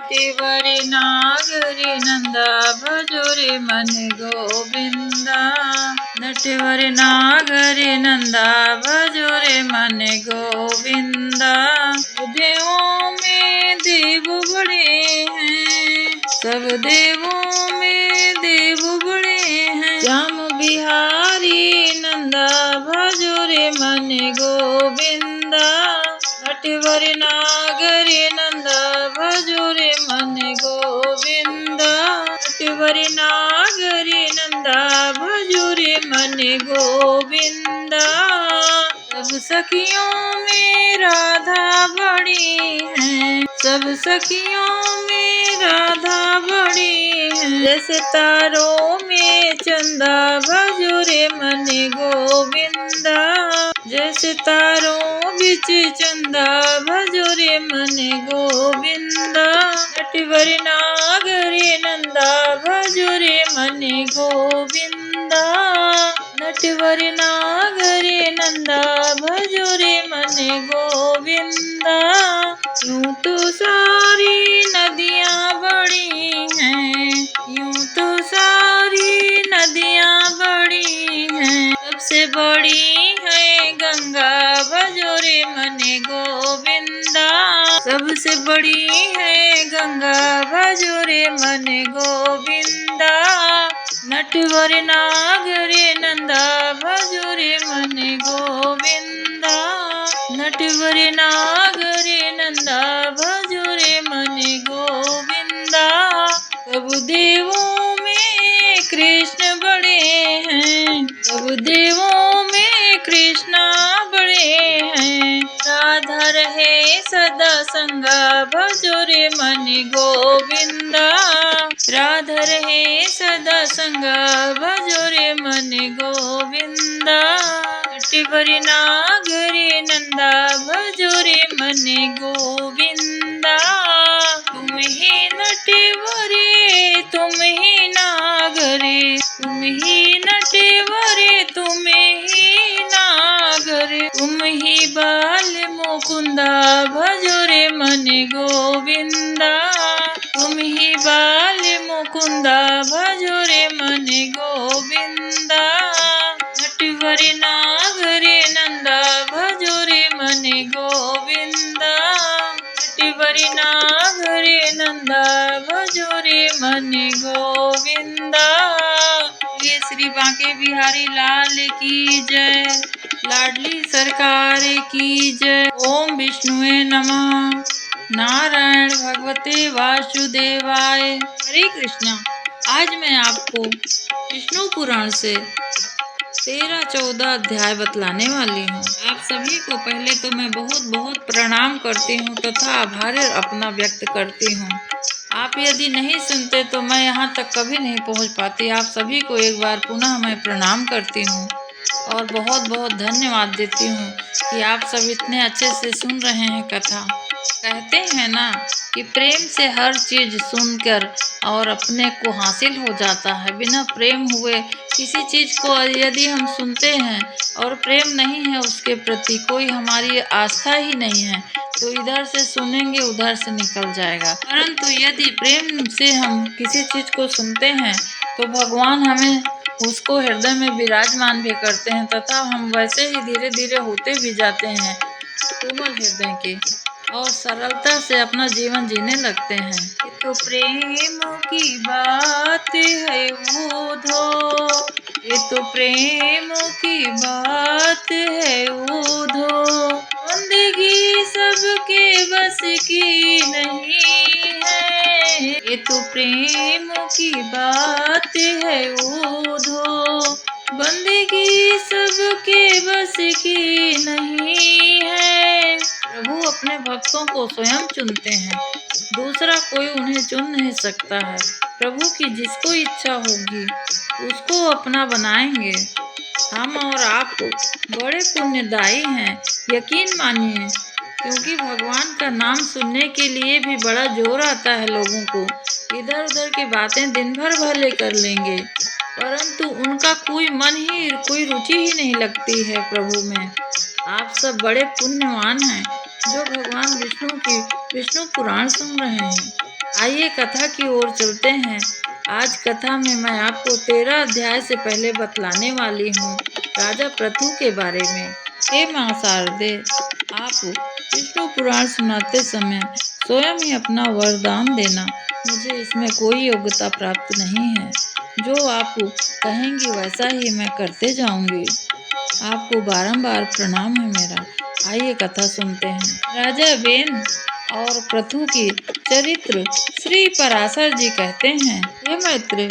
नटेवरे नागरे नंदा भजो रे मन गोविंदा। नटेवरे नागरे नंदा भजो रे मन गोविंदा। देवों में देव बड़े हैं, सब देवों में देव बड़े हैं। श्याम बिहारी नंदा भजो रे मन गोविंदा। नटवर नागरे नंदा भजो रे मन गोविंदा। नटवर नागरे नंदा भजो रे मन गोविंदा। सब सखियों में राधा बड़ी है, सब सखियों में राधा बड़ी है। जैसे तारों में चंदा भजो रे मन गोविंदा। जैसे तारों बिच चंदा भजो रे मन गोविंदा। नटवर नागरे नंदा भजो रे मन गोविंदा। नटवर नागरे नंदा भजो रे मन गोविंदा। यूं तो सारी नदियाँ बड़ी हैं, यूं तो सारी नदियाँ बड़ी हैं। सबसे बड़ी है गंगा भजो रे मन गोविंदा। सबसे बड़ी है गंगा भजो रे मन गोविंदा। नटवर नागरे नंदा भजो रे मन गोविंदा। नटवर नागरे नंदा भजो रे मन गोविंदा। सब देवों में कृष्ण बड़े हैं, सब देवों में कृष्णा बड़े हैं। राधा रहे सदा संगा भजो रे मन गोविंदा। राधा रहे सदा संगा भजो रे मन गोविंदा। नटवर नागरे नंदा भजो रे मन गोविंदा। तुम ही नटवरे तुम ही नागरे, तुम ही नटवरे तुम ही नागरे। तुम ही बाल मुकुंदा भजो रे मन गोविंदा। तुम ही बाल मुकुंदा भजो रे मन गोविंदा। नटवर नागरे नंदा भजो रे मन गोविंदा। नटवर नागरे नंदा भजो रे मन गोविंदा। ये श्री बांके बिहारी लाल की जय, लाडली सरकार की जय। ओम विष्णुवे नमः। नारायण भगवते वासुदेवाय। हरे कृष्णा। आज मैं आपको विष्णु पुराण से 13-14 अध्याय बतलाने वाली हूँ। आप सभी को पहले तो मैं बहुत बहुत प्रणाम करती हूँ तथा आभार अपना व्यक्त करती हूँ। आप यदि नहीं सुनते तो मैं यहाँ तक कभी नहीं पहुँच पाती। आप सभी को एक बार पुनः मैं प्रणाम करती हूँ और बहुत बहुत धन्यवाद देती हूँ कि आप सब इतने अच्छे से सुन रहे हैं कथा। कहते हैं ना कि प्रेम से हर चीज़ सुनकर और अपने को हासिल हो जाता है। बिना प्रेम हुए किसी चीज़ को यदि हम सुनते हैं और प्रेम नहीं है उसके प्रति, कोई हमारी आस्था ही नहीं है, तो इधर से सुनेंगे उधर से निकल जाएगा। परंतु यदि प्रेम से हम किसी चीज़ को सुनते हैं तो भगवान हमें उसको हृदय में विराजमान भी करते हैं तथा हम वैसे ही धीरे धीरे होते भी जाते हैं कोमल हृदय के और सरलता से अपना जीवन जीने लगते हैं। ये तो प्रेम की बात है उधो, ये तो प्रेम की बात है उधो। बंदगी सबके बस की नहीं है, ये तो प्रेम की बात है उधो। बंदगी सबके बस की नहीं है। प्रभु अपने भक्तों को स्वयं चुनते हैं, दूसरा कोई उन्हें चुन नहीं सकता है। प्रभु की जिसको इच्छा होगी उसको अपना बनाएंगे। हम और आप बड़े पुण्यदायी हैं, यकीन मानिए, क्योंकि भगवान का नाम सुनने के लिए भी बड़ा जोर आता है लोगों को। इधर उधर की बातें दिन भर भले कर लेंगे परंतु उनका कोई मन ही कोई रुचि ही नहीं लगती है प्रभु में। आप सब बड़े पुण्यवान हैं जो भगवान विष्णु की विष्णु पुराण सुन रहे हैं। आइए कथा की ओर चलते हैं। आज कथा में मैं आपको 13 अध्याय से पहले बतलाने वाली हूँ राजा पृथु के बारे में। हे मां शारदे, आप विष्णु पुराण सुनाते समय स्वयं ही अपना वरदान देना। मुझे इसमें कोई योग्यता प्राप्त नहीं है। जो आप कहेंगी वैसा ही मैं करते जाऊंगी। आपको बारंबार प्रणाम है मेरा। आइए कथा सुनते हैं। राजा बेन और पृथु की चरित्र श्री पराशर जी कहते हैं, हे मैत्रेय,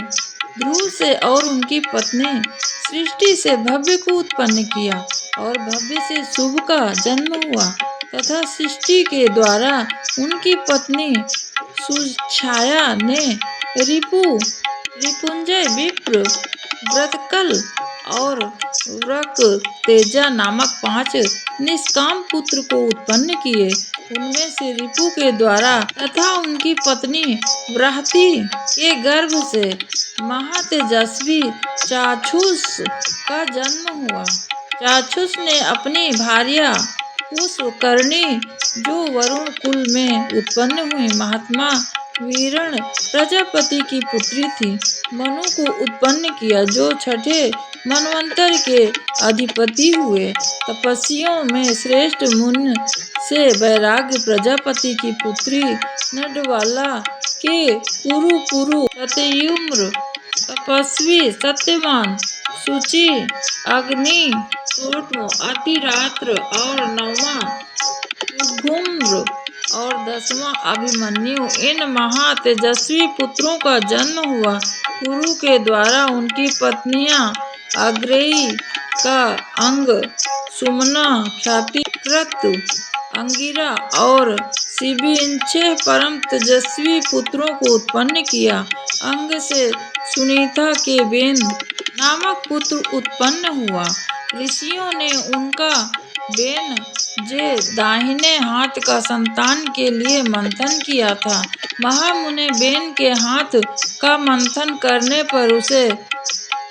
ध्रुव से और उनकी पत्नी सृष्टि से भव्य को उत्पन्न किया और भव्य से शुभ का जन्म हुआ तथा सृष्टि के द्वारा उनकी पत्नी सुछाया ने रिपुंजय विप्र व्रतकल और व्रक तेजा नामक 5 निष्काम पुत्र को उत्पन्न किए। उनमें से रिपु के द्वारा तथा उनकी पत्नी बृहति के गर्भ से महातेजस्वी चाक्षुष का जन्म हुआ। चाक्षुष ने अपनी भार्या पुष्पकर्णी जो वरुण कुल में उत्पन्न हुई महात्मा वीरण प्रजापति की पुत्री थी, मनु को उत्पन्न किया जो 6ठे मनवंतर के अधिपति हुए। तपस्वियों में श्रेष्ठ मुनि से वैराग्य प्रजापति की पुत्री नडवाला के पुरु सत्युम्र तपस्वी सत्यवान शुचि अग्नि सोटो अतिरात्र और 9वां सुधुम्र और 10वां अभिमन्यु, इन महा तेजस्वी पुत्रों का जन्म हुआ। कुरु के द्वारा उनकी पत्नियां अग्रेयी का अंग, सुमना, ख्याति कृत अंगिरा और शिबी, इन 6 परम तेजस्वी पुत्रों को उत्पन्न किया। अंग से सुनीता के बेन नामक पुत्र उत्पन्न हुआ। ऋषियों ने उनका बेन जे दाहिने हाथ का संतान के लिए मंथन किया था। महामुनि बेन के हाथ का मंथन करने पर उसे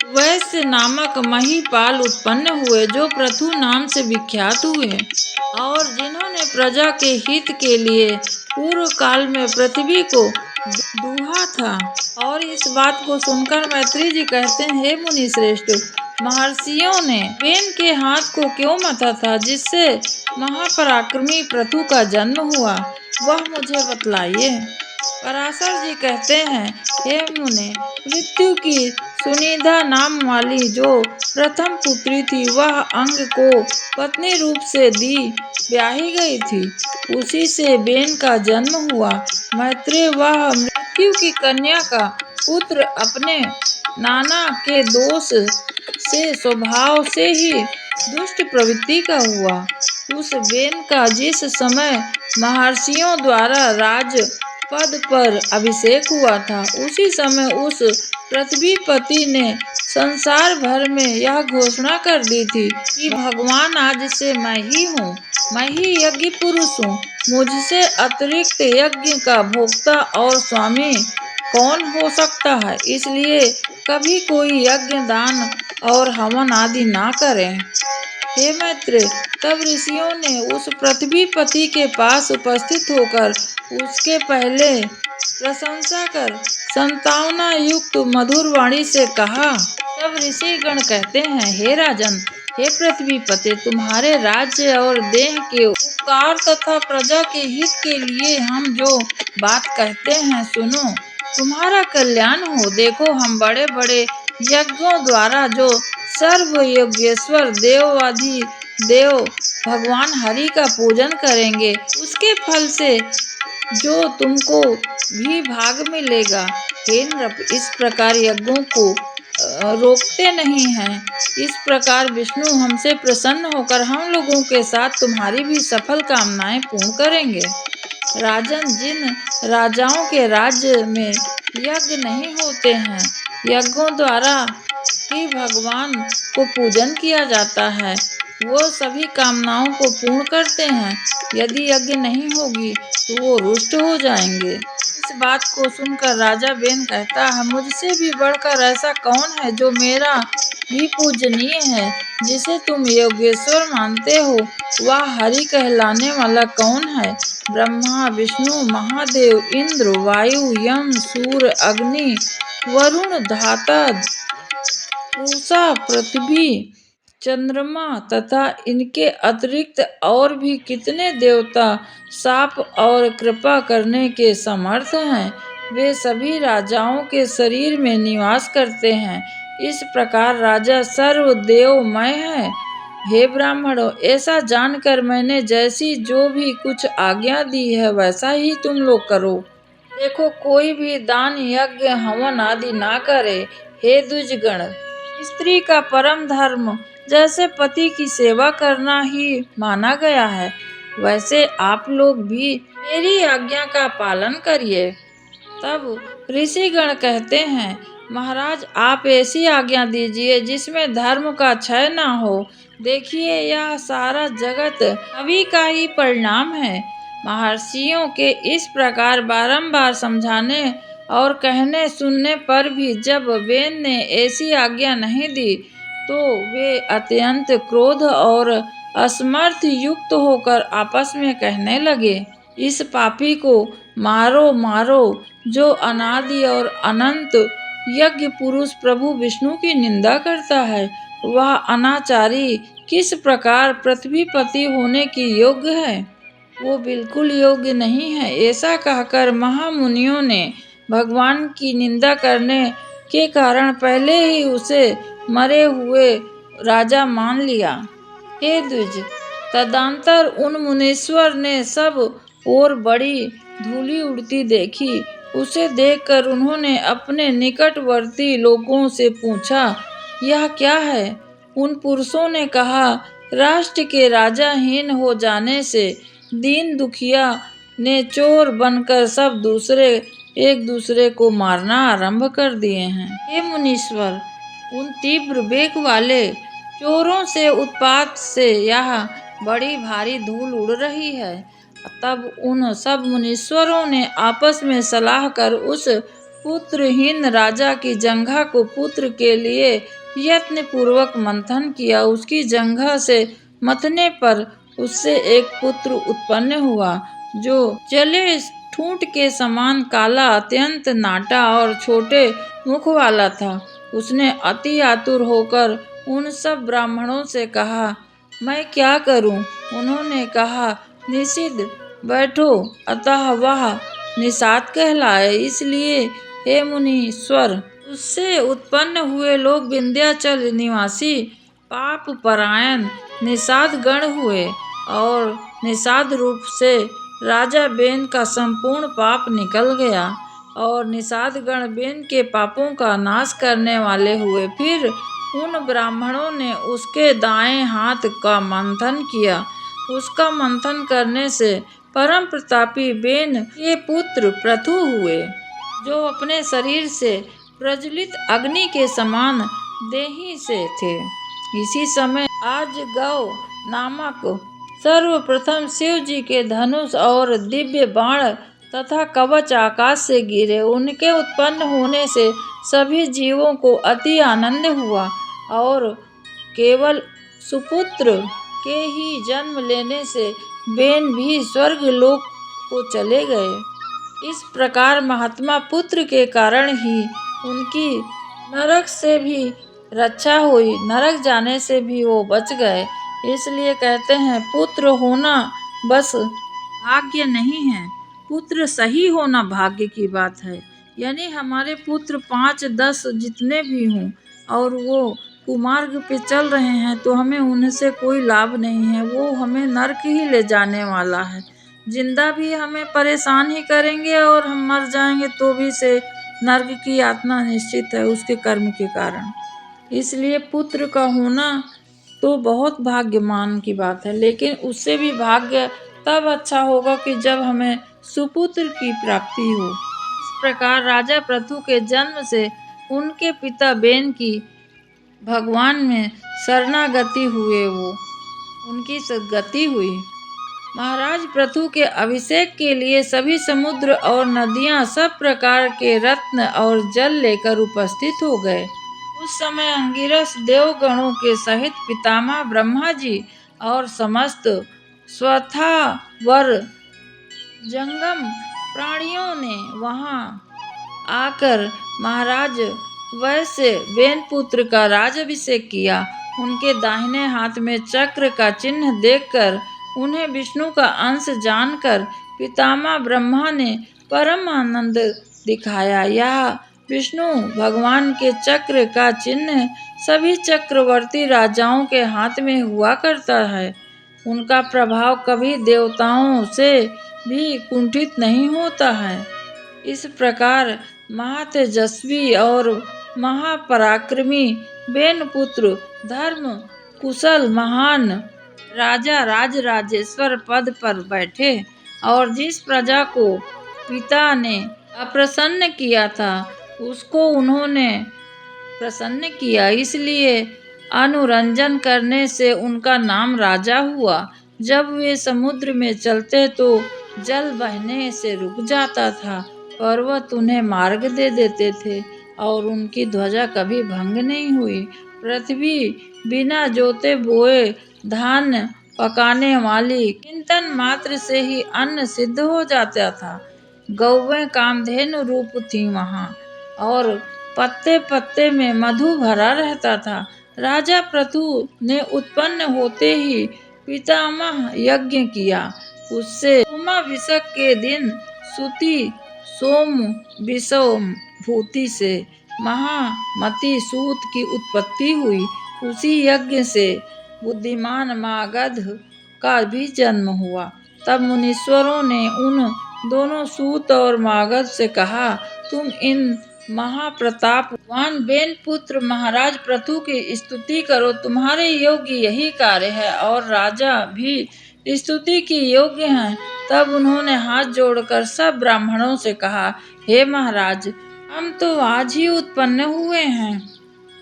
वैश्य नामक महीपाल उत्पन्न हुए जो पृथु नाम से विख्यात हुए और जिन्होंने प्रजा के हित के लिए पूर्व काल में पृथ्वी को दूहा था। और इस बात को सुनकर मैत्री जी कहते हैं, हे मुनि श्रेष्ठ, महर्षियों ने बेन के हाथ को क्यों मथा था जिससे महापराक्रमी पृथु का जन्म हुआ, वह मुझे बतलाइए। पराशर जी कहते हैं, हे मुने, मृत्यु की सुनिधा नाम वाली जो प्रथम पुत्री थी वह अंग को पत्नी रूप से दी ब्याही गई थी, उसी से बेन का जन्म हुआ। मैत्रेय, वह मृत्यु की कन्या का पुत्र अपने नाना के दोष से स्वभाव से ही दुष्ट प्रवृत्ति का हुआ। उस बेन का जिस समय महर्षियों द्वारा राज पद पर अभिषेक हुआ था, उसी समय उस पृथ्वीपति ने संसार भर में यह घोषणा कर दी थी कि भगवान आज से मैं ही हूँ, मैं ही यज्ञ पुरुष हूँ, मुझसे अतिरिक्त यज्ञ का भोक्ता और स्वामी कौन हो सकता है, इसलिए कभी कोई यज्ञ, दान और हवन आदि ना करें। हे मैत्रेय, तब ऋषियों ने उस पृथ्वीपति के पास उपस्थित होकर उसके पहले प्रशंसा कर संतावना युक्त मधुर वाणी से कहा। तब ऋषिगण कहते हैं, हे राजन, हे पृथ्वीपते, तुम्हारे राज्य और देह के उपकार तथा प्रजा के हित के लिए हम जो बात कहते हैं सुनो, तुम्हारा कल्याण हो। देखो, हम बड़े बड़े यज्ञों द्वारा जो सर्व योगेश्वर देवाधि देव भगवान हरि का पूजन करेंगे, उसके फल से जो तुमको भी भाग मिलेगा। हे नृप, इस प्रकार यज्ञों को रोकते नहीं हैं। इस प्रकार विष्णु हमसे प्रसन्न होकर हम लोगों के साथ तुम्हारी भी सफल कामनाएं पूर्ण करेंगे। राजन, जिन राजाओं के राज्य में यज्ञ नहीं होते हैं, यज्ञों द्वारा ही भगवान को पूजन किया जाता है, वो सभी कामनाओं को पूर्ण करते हैं। यदि यज्ञ नहीं होगी तो वो रुष्ट हो जाएंगे। इस बात को सुनकर राजा बेन कहता है, मुझसे भी बढ़कर ऐसा कौन है जो मेरा भी पूजनीय है, जिसे तुम योगेश्वर मानते हो, वह हरि कहलाने वाला कौन है? ब्रह्मा, विष्णु, महादेव, इंद्र, वायु, यम, सूर्य, अग्नि, वरुण, धाता, पूषा, पृथ्वी, चंद्रमा तथा इनके अतिरिक्त और भी कितने देवता शाप और कृपा करने के समर्थ हैं। वे सभी राजाओं के शरीर में निवास करते हैं। इस प्रकार राजा सर्वदेवमय है। हे ब्राह्मणों, ऐसा जानकर मैंने जैसी जो भी कुछ आज्ञा दी है वैसा ही तुम लोग करो। देखो, कोई भी दान, यज्ञ, हवन आदि ना करे। हे द्विजगण, स्त्री का परम धर्म जैसे पति की सेवा करना ही माना गया है, वैसे आप लोग भी मेरी आज्ञा का पालन करिए। तब ऋषिगण कहते हैं, महाराज, आप ऐसी आज्ञा दीजिए जिसमें धर्म का क्षय न हो। देखिए, यह सारा जगत अभी का ही परिणाम है। महर्षियों के इस प्रकार बारंबार समझाने और कहने सुनने पर भी जब वेद ने ऐसी आज्ञा नहीं दी, तो वे अत्यंत क्रोध और असमर्थ युक्त होकर आपस में कहने लगे, इस पापी को मारो मारो, जो अनादि और अनंत यज्ञ पुरुष प्रभु विष्णु की निंदा करता है। वह अनाचारी किस प्रकार पृथ्वीपति होने की योग्य है? वो बिल्कुल योग्य नहीं है। ऐसा कहकर महामुनियों ने भगवान की निंदा करने के कारण पहले ही उसे मरे हुए राजा मान लिया। हे द्विज, तदंतर उन मुनीश्वर ने सब ओर बड़ी धूलि उड़ती देखी। उसे देखकर उन्होंने अपने निकटवर्ती लोगों से पूछा, यह क्या है? उन पुरुषों ने कहा, राष्ट्र के राजाहीन हो जाने से दीन दुखिया ने चोर बनकर सब दूसरे एक दूसरे को मारना आरंभ कर दिए हैं। हे मुनीश्वर, उन तीव्र वेग वाले चोरों से उत्पात से यह बड़ी भारी धूल उड़ रही है। तब उन सब मुनीश्वरों ने आपस में सलाह कर उस पुत्रहीन राजा की जंघा को पुत्र के लिए यत्न पूर्वक मंथन किया। उसकी जंघा से मथने पर उससे एक पुत्र उत्पन्न हुआ, जो जले ठूंठ के समान काला, अत्यंत नाटा और छोटे मुख वाला था। उसने अति आतुर होकर उन सब ब्राह्मणों से कहा, मैं क्या करूं? उन्होंने कहा, निषिद्ध बैठो। अतः वह निषाद कहलाए। इसलिए हे मुनीश्वर, उससे उत्पन्न हुए लोग विंध्याचल निवासी पाप परायण निषाद गण हुए, और निषाद रूप से राजा बेन का संपूर्ण पाप निकल गया, और निषाद गण बेन के पापों का नाश करने वाले हुए। फिर उन ब्राह्मणों ने उसके दाएं हाथ का मंथन किया। उसका मंथन करने से परम प्रतापी बेन के पुत्र पृथु हुए, जो अपने शरीर से प्रज्वलित अग्नि के समान देही से थे। इसी समय आज गौ नामक सर्वप्रथम शिव जी के धनुष और दिव्य बाण तथा कवच आकाश से गिरे। उनके उत्पन्न होने से सभी जीवों को अति आनंद हुआ, और केवल सुपुत्र के ही जन्म लेने से बेन भी स्वर्ग लोक को चले गए। इस प्रकार महात्मा पुत्र के कारण ही उनकी नरक से भी रक्षा हुई, नरक जाने से भी वो बच गए। इसलिए कहते हैं, पुत्र होना बस भाग्य नहीं है, पुत्र सही होना भाग्य की बात है। यानी हमारे पुत्र 5-10 जितने भी हों और वो कुमार्ग पे चल रहे हैं, तो हमें उनसे कोई लाभ नहीं है। वो हमें नरक ही ले जाने वाला है। जिंदा भी हमें परेशान ही करेंगे, और हम मर जाएंगे तो भी से नरक की यातना निश्चित है उसके कर्म के कारण। इसलिए पुत्र का होना तो बहुत भाग्यमान की बात है, लेकिन उससे भी भाग्य तब अच्छा होगा कि जब हमें सुपुत्र की प्राप्ति हो। इस प्रकार राजा पृथु के जन्म से उनके पिता बेन की भगवान में शरणागति हुए, वो उनकी सद्गति हुई। महाराज पृथु के अभिषेक के लिए सभी समुद्र और नदियां सब प्रकार के रत्न और जल लेकर उपस्थित हो गए। उस समय अंगिरस देवगणों के सहित पितामह ब्रह्मा जी और समस्त स्वथावर जंगम प्राणियों ने वहां आकर महाराज वैश्य वेनपुत्र का राजाभिषेक किया। उनके दाहिने हाथ में चक्र का चिन्ह देखकर उन्हें विष्णु का अंश जानकर पितामह ब्रह्मा ने परम आनंद दिखाया। यह विष्णु भगवान के चक्र का चिन्ह सभी चक्रवर्ती राजाओं के हाथ में हुआ करता है। उनका प्रभाव कभी देवताओं से भी कुंठित नहीं होता है। इस प्रकार महातेजस्वी और महापराक्रमी वेनपुत्र धर्म कुशल महान राजा राजराजेश्वर पद पर बैठे और जिस प्रजा को पिता ने अप्रसन्न किया था उसको उन्होंने प्रसन्न किया, इसलिए अनुरंजन करने से उनका नाम राजा हुआ। जब वे समुद्र में चलते तो जल बहने से रुक जाता था, पर्वत उन्हें मार्ग दे देते थे और उनकी ध्वजा कभी भंग नहीं हुई। पृथ्वी बिना जोते बोए धान पकाने वाली चिंतन मात्र से ही अन्न सिद्ध हो जाता था। गौवें कामधेनु रूप थी वहाँ और पत्ते पत्ते में मधु भरा रहता था। राजा पृथु ने उत्पन्न होते ही पितामह यज्ञ किया। उससे सोमाभिषेक के दिन सुति सोम विषम भूति से महामति सूत की उत्पत्ति हुई। उसी यज्ञ से बुद्धिमान मागध का भी जन्म हुआ। तब मुनीश्वरों ने उन दोनों सूत और मागध से कहा, तुम इन महाप्रतापवान वेनपुत्र महाराज पृथु की स्तुति करो, तुम्हारे योग्य यही कार्य है और राजा भी स्तुति की योग्य हैं। तब उन्होंने हाथ जोड़कर सब ब्राह्मणों से कहा, हे महाराज, हम तो आज ही उत्पन्न हुए हैं।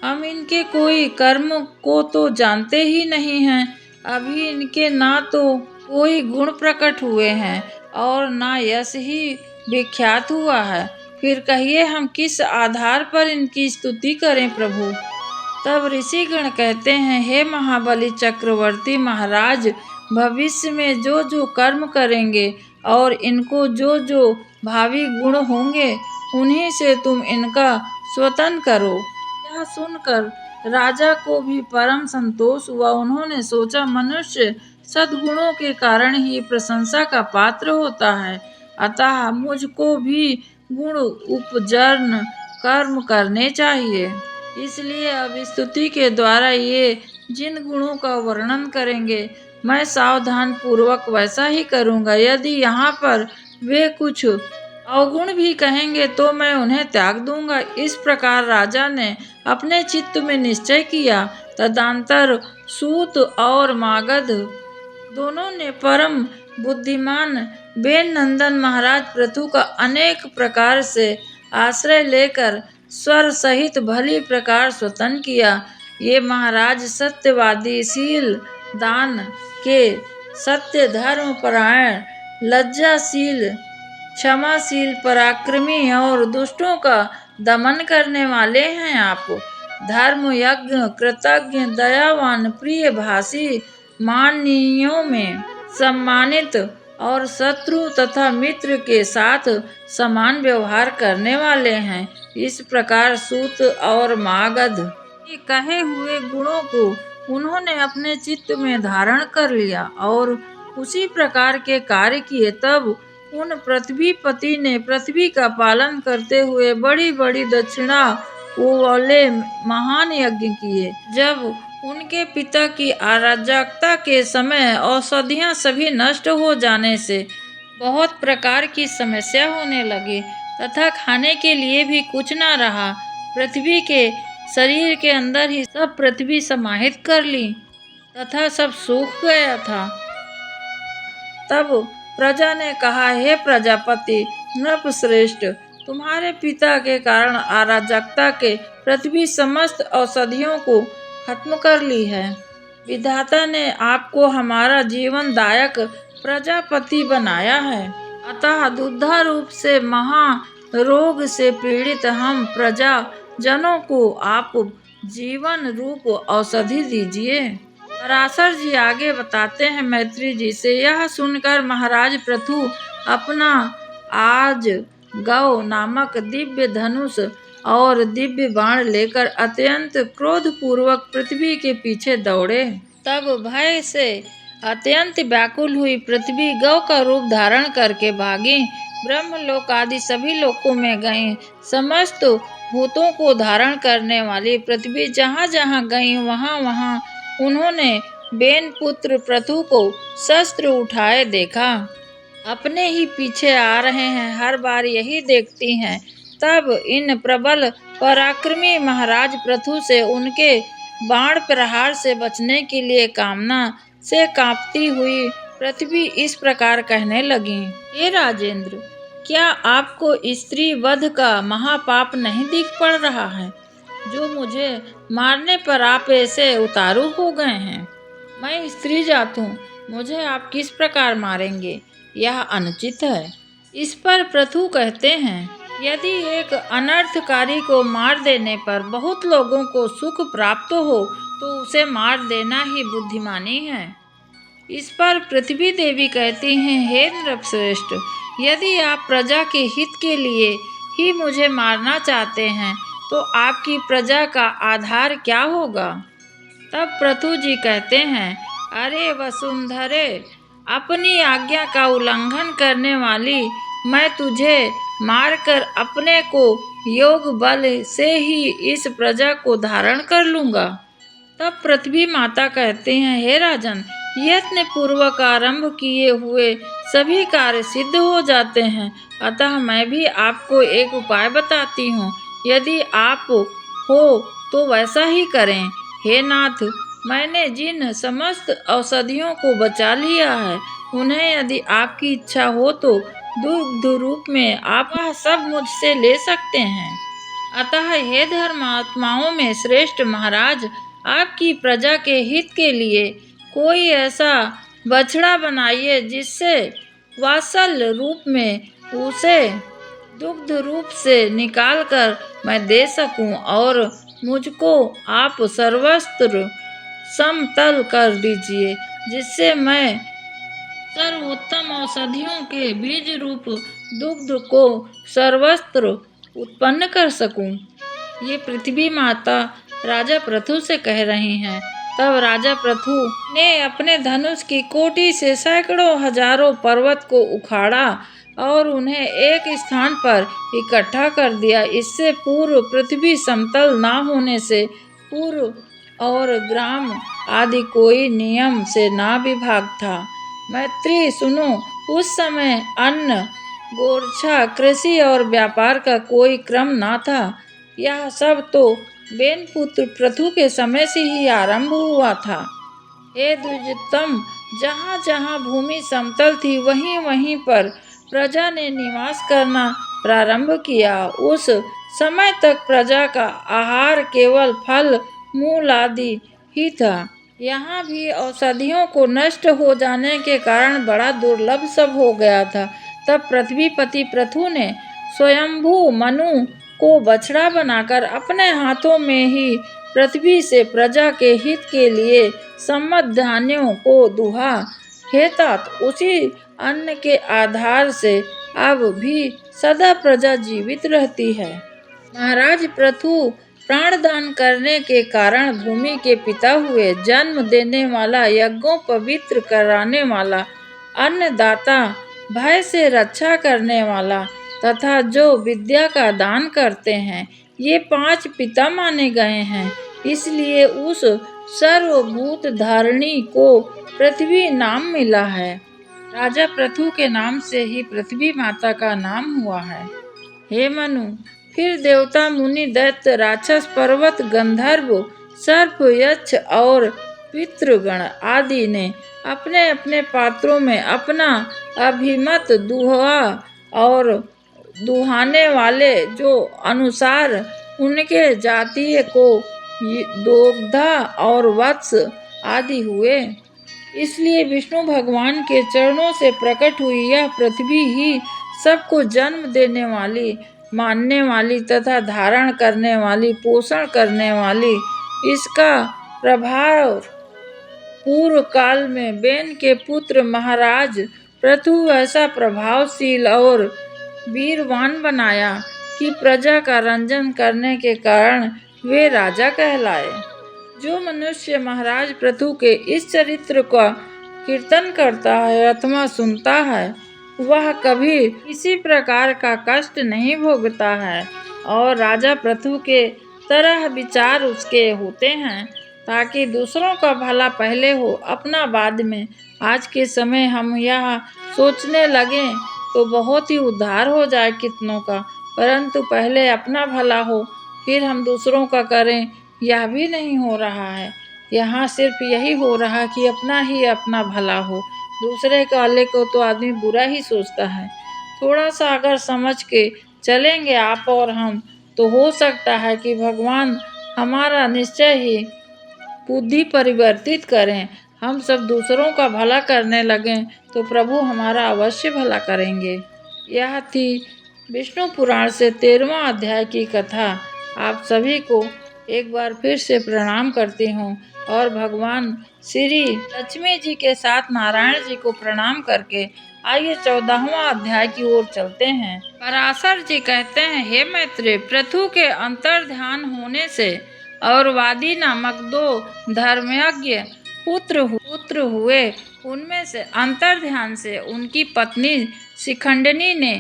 हम इनके कोई कर्म को तो जानते ही नहीं हैं। अभी इनके ना तो कोई गुण प्रकट हुए हैं और ना यश ही विख्यात हुआ है। फिर कहिए हम किस आधार पर इनकी स्तुति करें प्रभु। तब ऋषिगण कहते हैं, हे महाबली चक्रवर्ती महाराज, भविष्य में जो जो कर्म करेंगे और इनको जो जो भावी गुण होंगे उन्हीं से तुम इनका स्वतन करो। यह सुनकर राजा को भी परम संतोष हुआ। उन्होंने सोचा, मनुष्य सद्गुणों के कारण ही प्रशंसा का पात्र होता है, अतः मुझको भी गुण उपजन कर्म करने चाहिए। इसलिए अब स्तुति के द्वारा ये जिन गुणों का वर्णन करेंगे मैं सावधान पूर्वक वैसा ही करूँगा। यदि यहाँ पर वे कुछ अवगुण भी कहेंगे तो मैं उन्हें त्याग दूंगा। इस प्रकार राजा ने अपने चित्त में निश्चय किया। तदंतर सूत और मागध दोनों ने परम बुद्धिमान वेन नंदन महाराज पृथु का अनेक प्रकार से आश्रय लेकर स्वर सहित भली प्रकार स्वतन किया। ये महाराज सत्यवादी, शील दान के, सत्य धर्म परायण, लज्जाशील, क्षमाशील, पराक्रमी और दुष्टों का दमन करने वाले हैं। आप धर्म यज्ञ, कृतज्ञ, दयावान, प्रिय भाषी, माननीयों में सम्मानित और शत्रु तथा मित्र के साथ समान व्यवहार करने वाले हैं। इस प्रकार सूत और मागध के कहे हुए गुणों को उन्होंने अपने चित्त में धारण कर लिया और उसी प्रकार के कार्य किए। तब उन पृथ्वीपति ने पृथ्वी का पालन करते हुए बड़ी बड़ी दक्षिणा वाले महान यज्ञ किए। जब उनके पिता की अराजकता के समय औषधियां सभी नष्ट हो जाने से बहुत प्रकार की समस्या होने लगी तथा खाने के लिए भी कुछ न रहा, पृथ्वी के शरीर के अंदर ही सब पृथ्वी समाहित कर ली तथा सब सूख गया था। तब प्रजा ने कहा, हे प्रजापति नृपश्रेष्ठ, तुम्हारे पिता के कारण अराजकता के पृथ्वी समस्त औषधियों को खत्म कर ली है। विधाता ने आपको हमारा जीवन दायक प्रजापति बनाया है, अतः दुग्धा रूप से महा रोग से पीड़ित हम प्रजा जनों को आप जीवन रूप औषधि दीजिए। पराशर जी आगे बताते हैं मैत्री जी से, यह सुनकर महाराज पृथु अपना आज गौ नामक दिव्य धनुष और दिव्य बाण लेकर अत्यंत क्रोधपूर्वक पृथ्वी के पीछे दौड़े। तब भय से अत्यंत व्याकुल हुई पृथ्वी गौ का रूप धारण करके भागी। ब्रह्मलोक आदि सभी लोकों में गई। समस्त भूतों को धारण करने वाली पृथ्वी जहाँ जहाँ गई वहाँ वहाँ उन्होंने बेन पुत्र पृथु को शस्त्र उठाए देखा। अपने ही पीछे आ रहे हैं, हर बार यही देखती हैं। तब इन प्रबल पराक्रमी महाराज पृथु से उनके बाण प्रहार से बचने के लिए कामना से कांपती हुई पृथ्वी इस प्रकार कहने लगी, हे राजेंद्र, क्या आपको स्त्री वध का महापाप नहीं दिख पड़ रहा है, जो मुझे मारने पर आप ऐसे उतारू हो गए हैं? मैं स्त्री जात हूँ, मुझे आप किस प्रकार मारेंगे? यह अनुचित है। इस पर पृथु कहते हैं, यदि एक अनर्थकारी को मार देने पर बहुत लोगों को सुख प्राप्त हो तो उसे मार देना ही बुद्धिमानी है। इस पर पृथ्वी देवी कहती हैं, हे नृपश्रेष्ठ, यदि आप प्रजा के हित के लिए ही मुझे मारना चाहते हैं तो आपकी प्रजा का आधार क्या होगा? तब पृथु जी कहते हैं, अरे वसुंधरे, अपनी आज्ञा का उल्लंघन करने वाली मैं तुझे मारकर अपने को योग बल से ही इस प्रजा को धारण कर लूंगा। तब पृथ्वी माता कहते हैं, हे राजन, यत्न पूर्वक आरंभ किए हुए सभी कार्य सिद्ध हो जाते हैं, अतः मैं भी आपको एक उपाय बताती हूँ, यदि आप हो तो वैसा ही करें। हे नाथ, मैंने जिन समस्त औषधियों को बचा लिया है, उन्हें यदि आपकी इच्छा हो तो दुग्ध रूप में आप वह सब मुझसे ले सकते हैं। अतः हे धर्मात्माओं में श्रेष्ठ महाराज, आपकी प्रजा के हित के लिए कोई ऐसा बछड़ा बनाइए जिससे वात्सल्य रूप में उसे दुग्ध रूप से निकालकर मैं दे सकूं और मुझको आप सर्वस्त्र समतल कर दीजिए, जिससे मैं सर्वोत्तम औषधियों के बीज रूप दुग्ध को सर्वस्त्र उत्पन्न कर सकूं। ये पृथ्वी माता राजा पृथु से कह रही हैं। तब राजा पृथु ने अपने धनुष की कोटि से सैकड़ों हजारों पर्वत को उखाड़ा और उन्हें एक स्थान पर इकट्ठा कर दिया। इससे पूर्व पृथ्वी समतल ना होने से पूर्व और ग्राम आदि कोई नियम से ना विभाग था। मैत्री सुनो, उस समय अन्न, गोरछा, कृषि और व्यापार का कोई क्रम ना था। यह सब तो बेनपुत्र पृथु के समय से ही आरंभ हुआ था। हे द्विजोत्तम, जहाँ जहाँ भूमि समतल थी वहीं वहीं पर प्रजा ने निवास करना प्रारंभ किया। उस समय तक प्रजा का आहार केवल फल मूल आदि ही था। यहाँ भी औषधियों को नष्ट हो जाने के कारण बड़ा दुर्लभ सब हो गया था। तब पृथ्वीपति पृथु ने स्वयंभू मनु को बछड़ा बनाकर अपने हाथों में ही पृथ्वी से प्रजा के हित के लिए सम्मत धान्यों को दुहा। हे तात, उसी अन्न के आधार से अब भी सदा प्रजा जीवित रहती है। महाराज पृथु प्राणदान करने के कारण भूमि के पिता हुए, जन्म देने वाला, यज्ञों पवित्र कराने वाला, अन्नदाता, भय से रक्षा करने वाला तथा जो विद्या का दान करते हैं, ये 5 पिता माने गए हैं। इसलिए उस सर्वभूत धारिणी को पृथ्वी नाम मिला है। राजा पृथु के नाम से ही पृथ्वी माता का नाम हुआ है। हे मनु, फिर देवता, मुनि, दैत्य, राक्षस, पर्वत, गंधर्व, सर्प, यक्ष और पितृगण आदि ने अपने अपने पात्रों में अपना अभिमत दुहा और दुहाने वाले जो अनुसार उनके जातीय को दोग्धा और वत्स आदि हुए। इसलिए विष्णु भगवान के चरणों से प्रकट हुई यह पृथ्वी ही सबको जन्म देने वाली मानने वाली तथा धारण करने वाली, पोषण करने वाली। इसका प्रभाव पूर्व काल में बेन के पुत्र महाराज पृथु ऐसा प्रभावशील और वीरवान बनाया कि प्रजा का रंजन करने के कारण वे राजा कहलाए। जो मनुष्य महाराज पृथु के इस चरित्र का कीर्तन करता है अथवा सुनता है, वह कभी किसी प्रकार का कष्ट नहीं भोगता है और राजा पृथु के तरह विचार उसके होते हैं, ताकि दूसरों का भला पहले हो, अपना बाद में। आज के समय हम यह सोचने लगें तो बहुत ही उद्धार हो जाए कितनों का, परंतु पहले अपना भला हो फिर हम दूसरों का करें, यह भी नहीं हो रहा है। यहाँ सिर्फ यही हो रहा कि अपना ही अपना भला हो, दूसरे वाले को तो आदमी बुरा ही सोचता है। थोड़ा सा अगर समझ के चलेंगे आप और हम, तो हो सकता है कि भगवान हमारा निश्चय ही बुद्धि परिवर्तित करें। हम सब दूसरों का भला करने लगें तो प्रभु हमारा अवश्य भला करेंगे। यह थी विष्णु पुराण से 13वां अध्याय की कथा। आप सभी को एक बार फिर से प्रणाम करती हूँ और भगवान श्री लक्ष्मी जी के साथ नारायण जी को प्रणाम करके आइए 14वां अध्याय की ओर चलते हैं। पराशर जी कहते हैं, हे मैत्रेय, पृथु के अंतर्ध्यान होने से और वादी नामक 2 धर्मयज्ञ पुत्र हुए। उनमें से अंतर्ध्यान से उनकी पत्नी शिखंडिनी ने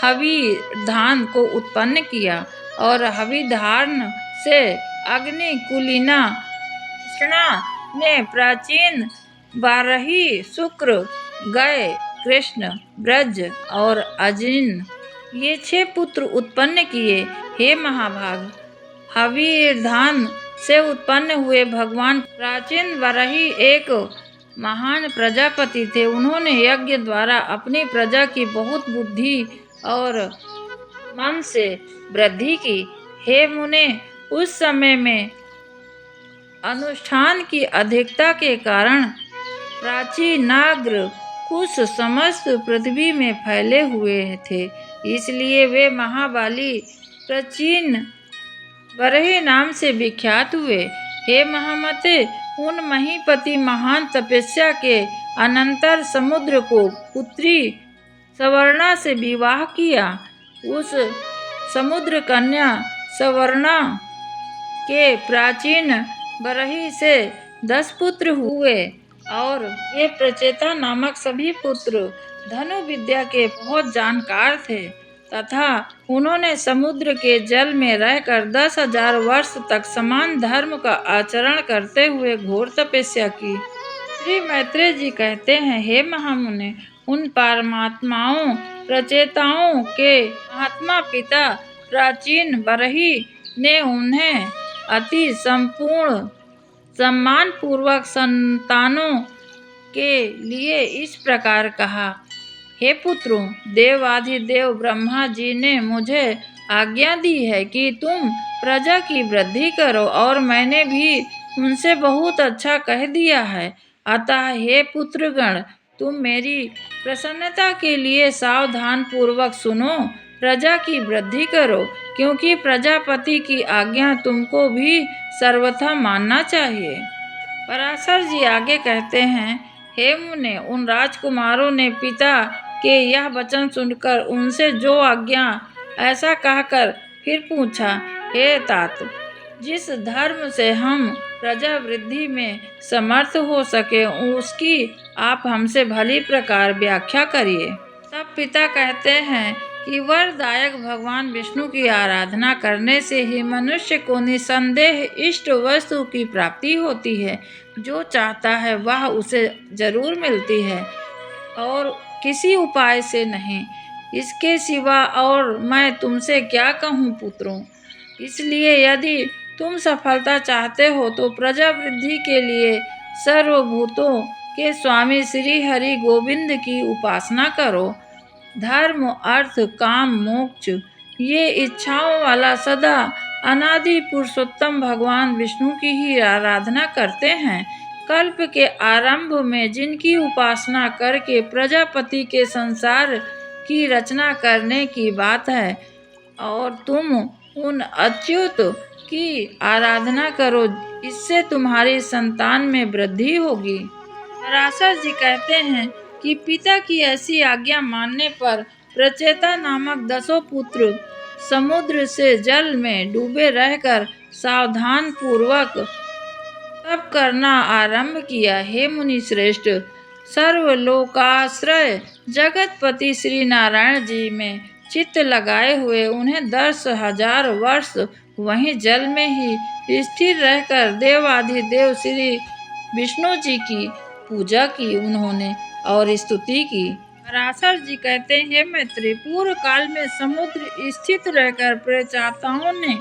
हविधान को उत्पन्न किया और हविधान से अग्नि कुलीना ने प्राचीन बारही, शुक्र, गय, कृष्ण, ब्रज और अजिन ये 6 पुत्र उत्पन्न किए। हे महाभाग, हविधान से उत्पन्न हुए भगवान प्राचीन बारही एक महान प्रजापति थे। उन्होंने यज्ञ द्वारा अपनी प्रजा की बहुत बुद्धि और मन से वृद्धि की। हे मुने, उस समय में अनुष्ठान की अधिकता के कारण प्राचीनाग्र कुश समस्त पृथ्वी में फैले हुए थे, इसलिए वे महाबली प्राचीन बरही नाम से विख्यात हुए। हे महामते, उन महीपति महान तपस्या के अनंतर समुद्र को पुत्री सवर्णा से विवाह किया। उस समुद्र कन्या सवर्णा के प्राचीन बरही से 10 पुत्र हुए और ये प्रचेता नामक सभी पुत्र धनु विद्या के बहुत जानकार थे तथा उन्होंने समुद्र के जल में रहकर 10,000 वर्ष तक समान धर्म का आचरण करते हुए घोर तपस्या की। श्री मैत्रेय जी कहते हैं, हे महामुने, उन परमात्माओं प्रचेताओं के महात्मा पिता प्राचीन बरही ने उन्हें अति संपूर्ण सम्मान पूर्वक संतानों के लिए इस प्रकार कहा, हे पुत्रों, देवाधिदेव ब्रह्मा जी ने मुझे आज्ञा दी है कि तुम प्रजा की वृद्धि करो और मैंने भी उनसे बहुत अच्छा कह दिया है। अतः हे पुत्रगण, तुम मेरी प्रसन्नता के लिए सावधान पूर्वक सुनो, प्रजा की वृद्धि करो, क्योंकि प्रजापति की आज्ञा तुमको भी सर्वथा मानना चाहिए। पराशर जी आगे कहते हैं, हे मुने, उन राजकुमारों ने पिता के यह वचन सुनकर उनसे जो आज्ञा ऐसा कहकर फिर पूछा, हे तात, जिस धर्म से हम प्रजा वृद्धि में समर्थ हो सके उसकी आप हमसे भली प्रकार व्याख्या करिए। तब पिता कहते हैं कि वरदायक भगवान विष्णु की आराधना करने से ही मनुष्य को निसंदेह इष्ट वस्तु की प्राप्ति होती है। जो चाहता है वह उसे जरूर मिलती है और किसी उपाय से नहीं। इसके सिवा और मैं तुमसे क्या कहूँ पुत्रों। इसलिए यदि तुम सफलता चाहते हो तो प्रजा वृद्धि के लिए सर्वभूतों के स्वामी श्री हरि गोविंद की उपासना करो। धर्म, अर्थ, काम, मोक्ष ये इच्छाओं वाला सदा अनादि पुरुषोत्तम भगवान विष्णु की ही आराधना करते हैं। कल्प के आरंभ में जिनकी उपासना करके प्रजापति के संसार की रचना करने की बात है, और तुम उन अच्युत की आराधना करो, इससे तुम्हारी संतान में वृद्धि होगी। पराशर जी कहते हैं कि पिता की ऐसी आज्ञा मानने पर प्रचेता नामक 10 पुत्र समुद्र से जल में डूबे रहकर सावधान पूर्वक तप करना आरंभ किया। हे मुनि श्रेष्ठ, सर्वलोकाश्रय जगतपति श्री नारायण जी में चित्त लगाए हुए उन्हें 10,000 वर्ष वहीं जल में ही स्थिर रहकर देवाधिदेव श्री विष्णु जी की पूजा की उन्होंने और स्तुति की। पराशर जी कहते हैं, हे मैत्री, पूर्व काल में समुद्र स्थित रहकर प्रचाताओं ने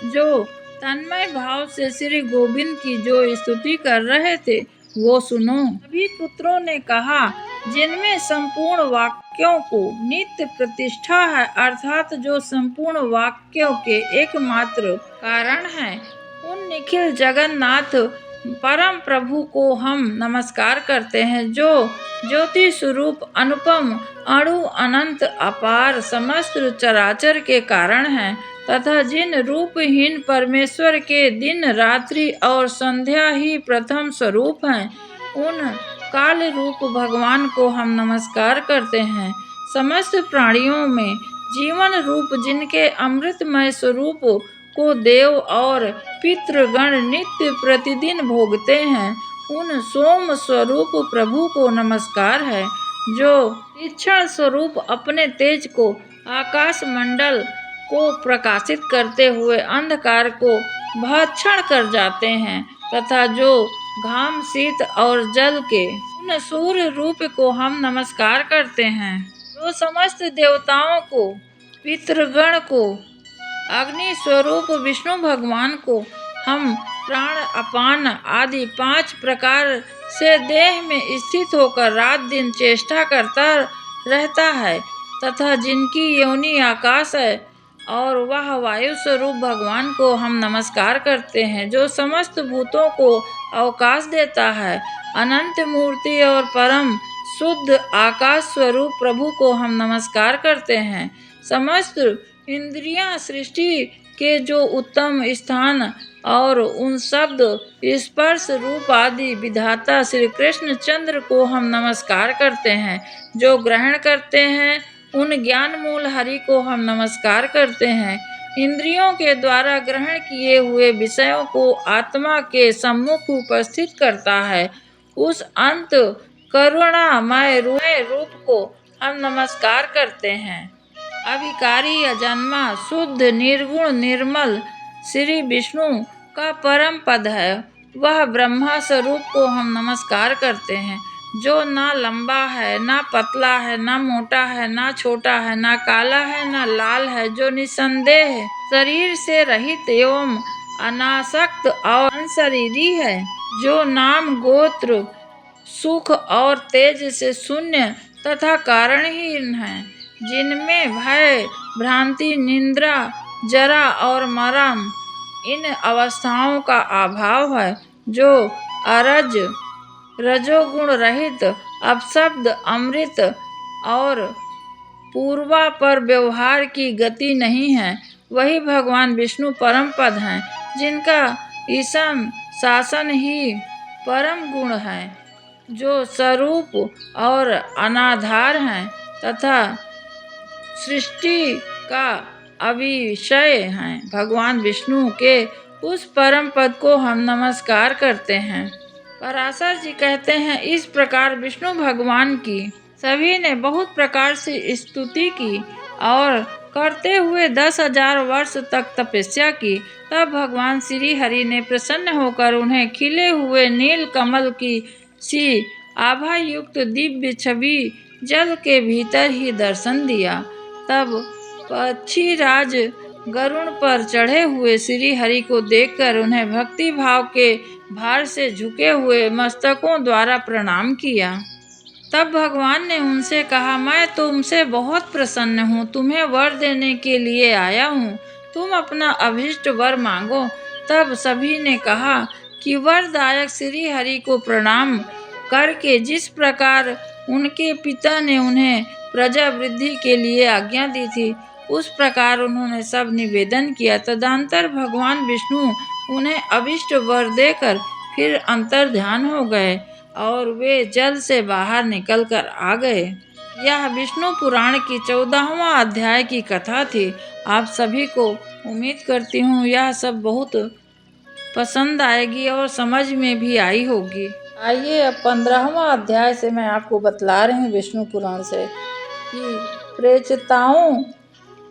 जो तन्मय भाव से श्री गोविंद की जो स्तुति कर रहे थे वो सुनो। सभी पुत्रों ने कहा, जिनमें संपूर्ण वाक्यों को नित्य प्रतिष्ठा है, अर्थात जो संपूर्ण वाक्यों के एकमात्र कारण है, उन निखिल जगन्नाथ परम प्रभु को हम नमस्कार करते हैं, जो ज्योति स्वरूप अनुपम अणु अनंत अपार समस्त चराचर के कारण हैं, तथा जिन रूपहीन परमेश्वर के दिन रात्रि और संध्या ही प्रथम स्वरूप हैं, उन काल रूप भगवान को हम नमस्कार करते हैं। समस्त प्राणियों में जीवन रूप जिनके अमृतमय स्वरूप को देव और पितृगण नित्य प्रतिदिन भोगते हैं, उन सोम स्वरूप प्रभु को नमस्कार है, जो तीक्ष्ण स्वरूप अपने तेज को आकाश मंडल को प्रकाशित करते हुए अंधकार को भक्षण कर जाते हैं, तथा जो घाम शीत और जल के उन सूर्य रूप को हम नमस्कार करते हैं, जो समस्त देवताओं को, पितृगण को, अग्नि स्वरूप विष्णु भगवान को हम प्राण अपान आदि 5 प्रकार से देह में स्थित होकर रात दिन चेष्टा करता रहता है, तथा जिनकी योनि आकाश है और वह वायु स्वरूप भगवान को हम नमस्कार करते हैं, जो समस्त भूतों को अवकाश देता है। अनंत मूर्ति और परम शुद्ध आकाश स्वरूप प्रभु को हम नमस्कार करते हैं। समस्त इंद्रियां सृष्टि के जो उत्तम स्थान और उन शब्द स्पर्श रूप आदि विधाता श्री कृष्ण चंद्र को हम नमस्कार करते हैं, जो ग्रहण करते हैं उन ज्ञान मूल हरि को हम नमस्कार करते हैं। इंद्रियों के द्वारा ग्रहण किए हुए विषयों को आत्मा के सम्मुख उपस्थित करता है, उस अंत करुणामय रूप को हम नमस्कार करते हैं। अविकारी अजन्मा शुद्ध निर्गुण निर्मल श्री विष्णु का परम पद है, वह ब्रह्मा स्वरूप को हम नमस्कार करते हैं, जो ना लंबा है, ना पतला है, ना मोटा है, ना छोटा है, ना काला है, ना लाल है, जो निसंदेह शरीर से रहित एवं अनासक्त और अनशरीरी है, जो नाम गोत्र सुख और तेज से शून्य तथा कारणहीन है, जिनमें भय भ्रांति निद्रा जरा और मरण इन अवस्थाओं का अभाव है, जो अरज रजोगुण रहित अपशब्द अमृत और पूर्वा पर व्यवहार की गति नहीं है, वही भगवान विष्णु परम पद हैं, जिनका ईशन शासन ही परम गुण है, जो स्वरूप और अनाधार हैं तथा सृष्टि का अविषय हैं। भगवान विष्णु के उस परम पद को हम नमस्कार करते हैं। पराशर जी कहते हैं, इस प्रकार विष्णु भगवान की सभी ने बहुत प्रकार से स्तुति की और करते हुए 10,000 वर्ष तक तपस्या की। तब भगवान श्री हरि ने प्रसन्न होकर उन्हें खिले हुए नील कमल की सी आभा युक्त दिव्य छवि जल के भीतर ही दर्शन दिया। तब पक्षीराज गरुड़ पर चढ़े हुए श्री हरि को देखकर उन्हें भक्ति भाव के भार से झुके हुए मस्तकों द्वारा प्रणाम किया। तब भगवान ने उनसे कहा, मैं तुमसे बहुत प्रसन्न हूँ, तुम्हें वर देने के लिए आया हूँ, तुम अपना अभीष्ट वर मांगो। तब सभी ने कहा कि वरदायक श्री हरि को प्रणाम करके जिस प्रकार उनके पिता ने उन्हें प्रजा वृद्धि के लिए आज्ञा दी थी, उस प्रकार उन्होंने सब निवेदन किया। तदंतर भगवान विष्णु उन्हें अभिष्ट वर देकर फिर अंतर्ध्यान हो गए और वे जल से बाहर निकलकर आ गए। यह विष्णु पुराण की 14वां अध्याय की कथा थी। आप सभी को उम्मीद करती हूँ यह सब बहुत पसंद आएगी और समझ में भी आई होगी। आइए अब 15वां अध्याय से मैं आपको बतला रही हूँ विष्णु पुराण से कि प्रेषिताओं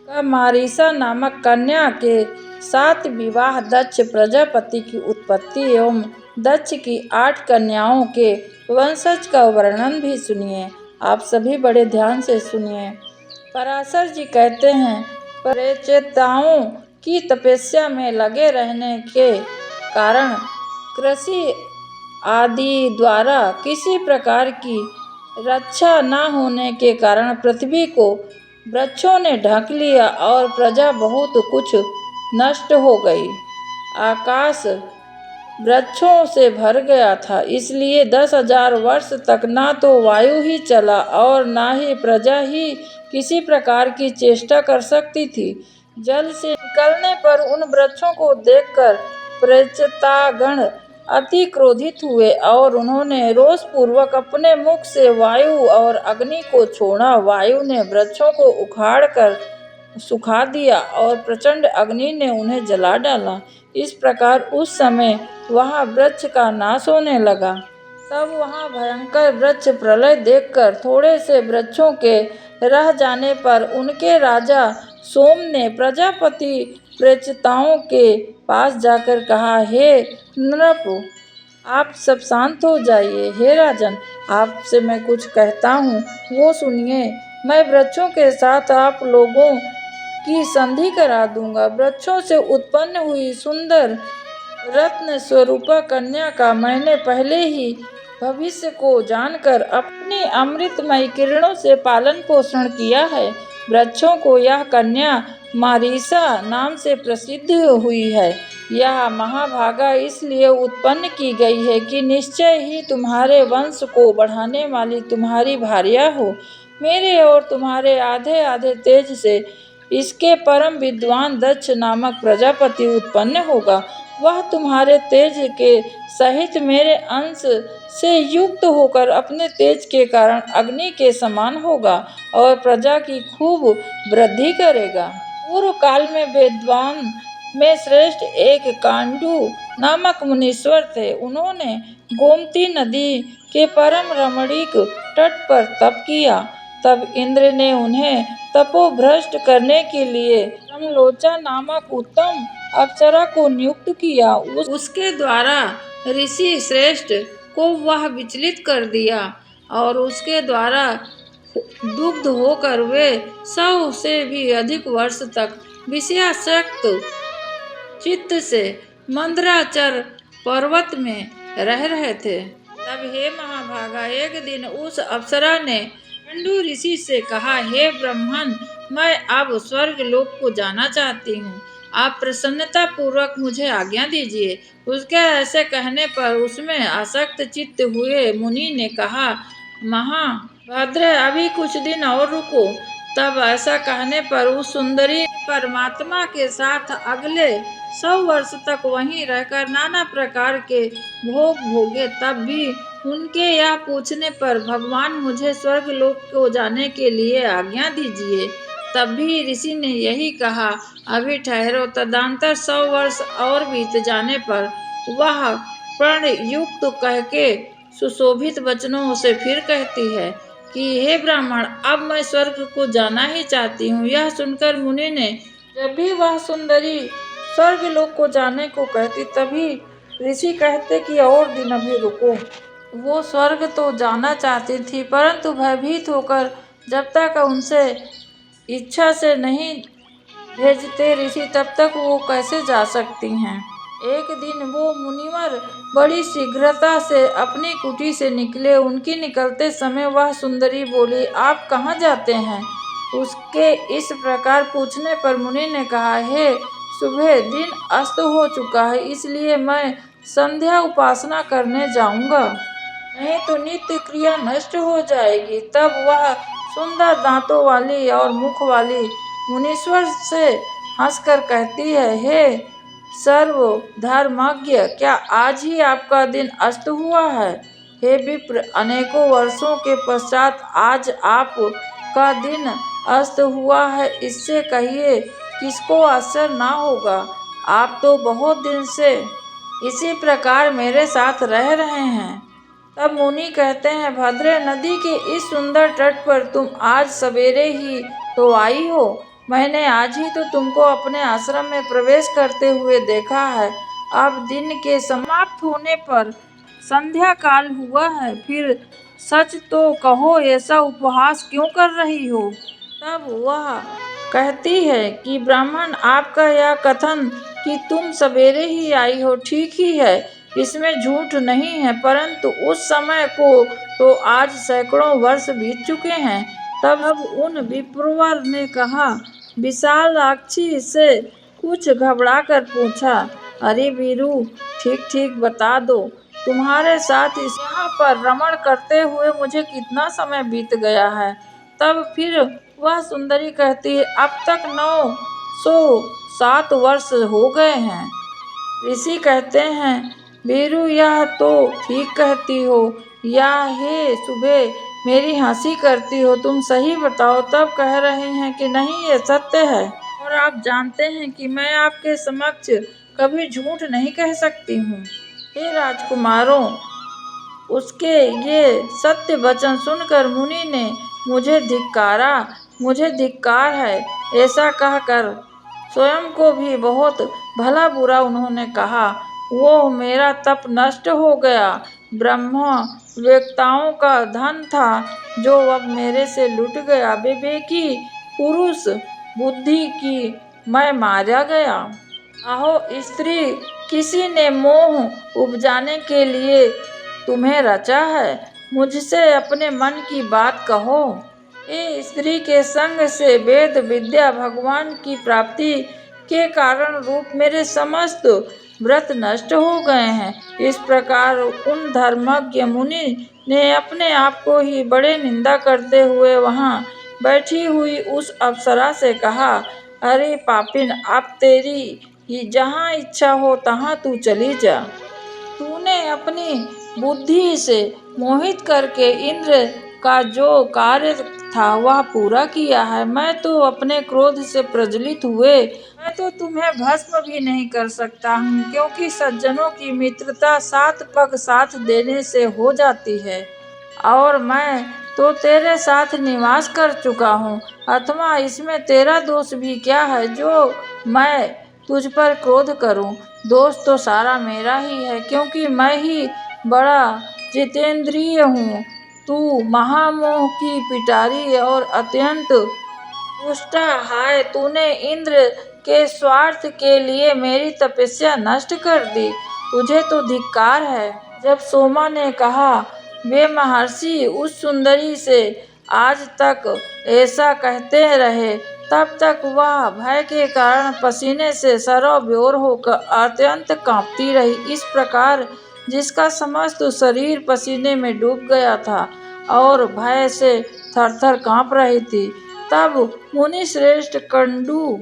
का मारीसा नामक कन्या के साथ विवाह, दक्ष प्रजापति की उत्पत्ति एवं दक्ष की 8 कन्याओं के वंशज का वर्णन भी सुनिए। आप सभी बड़े ध्यान से सुनिए। पराशर जी कहते हैं, प्रेषिताओं की तपस्या में लगे रहने के कारण कृषि आदि द्वारा किसी प्रकार की रक्षा न होने के कारण पृथ्वी को वृक्षों ने ढक लिया और प्रजा बहुत कुछ नष्ट हो गई। आकाश वृक्षों से भर गया था, इसलिए 10,000 वर्ष तक ना तो वायु ही चला और ना ही प्रजा ही किसी प्रकार की चेष्टा कर सकती थी। जल से निकलने पर उन वृक्षों को देखकर प्रेषितागण अति क्रोधित हुए और उन्होंने रोषपूर्वक अपने मुख से वायु और अग्नि को छोड़ा। वायु ने वृक्षों को उखाड़कर सुखा दिया और प्रचंड अग्नि ने उन्हें जला डाला। इस प्रकार उस समय वहाँ वृक्ष का नाश होने लगा। तब वहाँ भयंकर वृक्ष प्रलय देखकर थोड़े से वृक्षों के रह जाने पर उनके राजा सोम ने प्रजापति प्रेषिताओं के पास जाकर कहा, हे नृप, आप सब शांत हो जाइए। हे राजन, आपसे मैं कुछ कहता हूँ वो सुनिए। मैं वृक्षों के साथ आप लोगों की संधि करा दूंगा। वृक्षों से उत्पन्न हुई सुंदर रत्न स्वरूपा कन्या का मैंने पहले ही भविष्य को जानकर अपनी अमृतमयी किरणों से पालन पोषण किया है। वृक्षों को यह कन्या मारीसा नाम से प्रसिद्ध हुई है। यह महाभागा इसलिए उत्पन्न की गई है कि निश्चय ही तुम्हारे वंश को बढ़ाने वाली तुम्हारी भार्या हो। मेरे और तुम्हारे आधे आधे तेज से इसके परम विद्वान दक्ष नामक प्रजापति उत्पन्न होगा। वह तुम्हारे तेज के सहित मेरे अंश से युक्त होकर अपने तेज के कारण अग्नि के समान होगा और प्रजा की खूब वृद्धि करेगा। पूर्व काल में वेदवान में श्रेष्ठ एक कांडू नामक मुनीश्वर थे। उन्होंने गोमती नदी के परम रमणीक तट पर तप किया। तब इंद्र ने उन्हें तपोभ्रष्ट करने के लिए रमलोचा नामक उत्तम अप्सरा को नियुक्त किया। उसके द्वारा ऋषि श्रेष्ठ को वह विचलित कर दिया और उसके द्वारा दुग्ध होकर वे 100 से भी अधिक वर्ष तक विषयासक्त चित्त से मंदराचल पर्वत में रह रहे थे। तब हे महाभागा, एक दिन उस अप्सरा ने पांडु ऋषि से कहा, हे ब्राह्मण, मैं अब स्वर्ग लोक को जाना चाहती हूँ। आप प्रसन्नता पूर्वक मुझे आज्ञा दीजिए। उसके ऐसे कहने पर उसमें आसक्त चित्त हुए मुनि ने कहा, महाभद्र, अभी कुछ दिन और रुको। तब ऐसा कहने पर उस सुंदरी परमात्मा के साथ अगले 100 वर्ष तक वहीं रहकर नाना प्रकार के भोग भोगे। तब भी उनके यह पूछने पर, भगवान, मुझे स्वर्ग लोक को जाने के लिए आज्ञा दीजिए। तब भी ऋषि ने यही कहा, अभी ठहरो। तदंतर 100 वर्ष और बीत जाने पर वह प्रण युक्त कह के सुशोभित वचनों से फिर कहती है कि हे ब्राह्मण, अब मैं स्वर्ग को जाना ही चाहती हूँ। यह सुनकर मुनि ने, जब भी वह सुंदरी स्वर्ग लोक को जाने को कहती तभी ऋषि कहते कि और दिन अभी रुको। वो स्वर्ग तो जाना चाहती थी, परंतु भयभीत होकर जब तक उनसे इच्छा से नहीं भेजते ऋषि, तब तक वो कैसे जा सकती हैं। एक दिन वो मुनिवर बड़ी शीघ्रता से अपनी कुटी से निकले। उनकी निकलते समय वह सुंदरी बोली, आप कहाँ जाते हैं? उसके इस प्रकार पूछने पर मुनि ने कहा, हे सुबह, दिन अस्त हो चुका है, इसलिए मैं संध्या उपासना करने जाऊंगा, नहीं तो नित्य क्रिया नष्ट हो जाएगी। तब वह सुंदर दांतों वाली और मुख वाली मुनीश्वर से हंसकर कहती है, हे सर्वधर्मज्ञ, क्या आज ही आपका दिन अस्त हुआ है? हे विप्र, अनेकों वर्षों के पश्चात आज आपका दिन अस्त हुआ है, इससे कहिए किसको आश्चर्य ना होगा। आप तो बहुत दिन से इसी प्रकार मेरे साथ रह रहे हैं। तब मुनि कहते हैं, भद्रे, नदी के इस सुंदर तट पर तुम आज सवेरे ही तो आई हो। मैंने आज ही तो तुमको अपने आश्रम में प्रवेश करते हुए देखा है। अब दिन के समाप्त होने पर संध्या काल हुआ है, फिर सच तो कहो, ऐसा उपहास क्यों कर रही हो? तब वह कहती है कि ब्राह्मण, आपका यह कथन कि तुम सवेरे ही आई हो ठीक ही है, इसमें झूठ नहीं है, परंतु उस समय को तो आज सैकड़ों वर्ष बीत चुके हैं। तब उन विप्रवर ने कहा, विशालाक्षी से कुछ घबराकर पूछा, अरे वीरू, ठीक ठीक बता दो, तुम्हारे साथ यहाँ पर रमण करते हुए मुझे कितना समय बीत गया है? तब फिर वह सुंदरी कहती है, अब तक 907 वर्ष हो गए हैं। ऋषि कहते हैं, वीरू, यह तो ठीक कहती हो या हे सुबह मेरी हंसी करती हो, तुम सही बताओ। तब कह रहे हैं कि नहीं, ये सत्य है और आप जानते हैं कि मैं आपके समक्ष कभी झूठ नहीं कह सकती हूँ। हे राजकुमारों, उसके ये सत्य वचन सुनकर मुनि ने मुझे धिक्कार है, ऐसा कहकर स्वयं को भी बहुत भला बुरा उन्होंने कहा। वो मेरा तप नष्ट हो गया, ब्रह्म वेत्ताओं का धन था जो अब मेरे से लुट गया, विवेकी पुरुष बुद्धि की मैं मारा गया। आहो स्त्री, किसी ने मोह उपजाने के लिए तुम्हें रचा है, मुझसे अपने मन की बात कहो। ये स्त्री के संग से वेद विद्या, भगवान की प्राप्ति के कारण रूप मेरे समस्त व्रत नष्ट हो गए हैं। इस प्रकार उन धर्मज्ञ मुनि ने अपने आप को ही बड़े निंदा करते हुए वहां बैठी हुई उस अप्सरा से कहा, अरे पापिन, अब तेरी जहाँ इच्छा हो तहाँ तू चली जा। तूने अपनी बुद्धि से मोहित करके इंद्र का जो कार्य था वह पूरा किया है। मैं तो अपने क्रोध से प्रज्वलित हुए मैं तो तुम्हें भस्म भी नहीं कर सकता हूँ, क्योंकि सज्जनों की मित्रता 7 पग साथ देने से हो जाती है और मैं तो तेरे साथ निवास कर चुका हूँ, अथवा इसमें तेरा दोष भी क्या है जो मैं तुझ पर क्रोध करूँ? दोष तो सारा मेरा ही है, क्योंकि मैं ही बड़ा जितेंद्रिय हूँ। तू महामोह की पिटारी और अत्यंत दुष्टा। हाय, तूने इंद्र के स्वार्थ के लिए मेरी तपस्या नष्ट कर दी, तुझे तो धिक्कार है। जब सोमा ने कहा, वे महर्षि उस सुंदरी से आज तक ऐसा कहते रहे, तब तक वह भय के कारण पसीने से सरोबोर होकर अत्यंत कांपती रही। इस प्रकार जिसका समस्त शरीर पसीने में डूब गया था और भय से थरथर कांप रही थी। तब मुनि श्रेष्ठ कंडू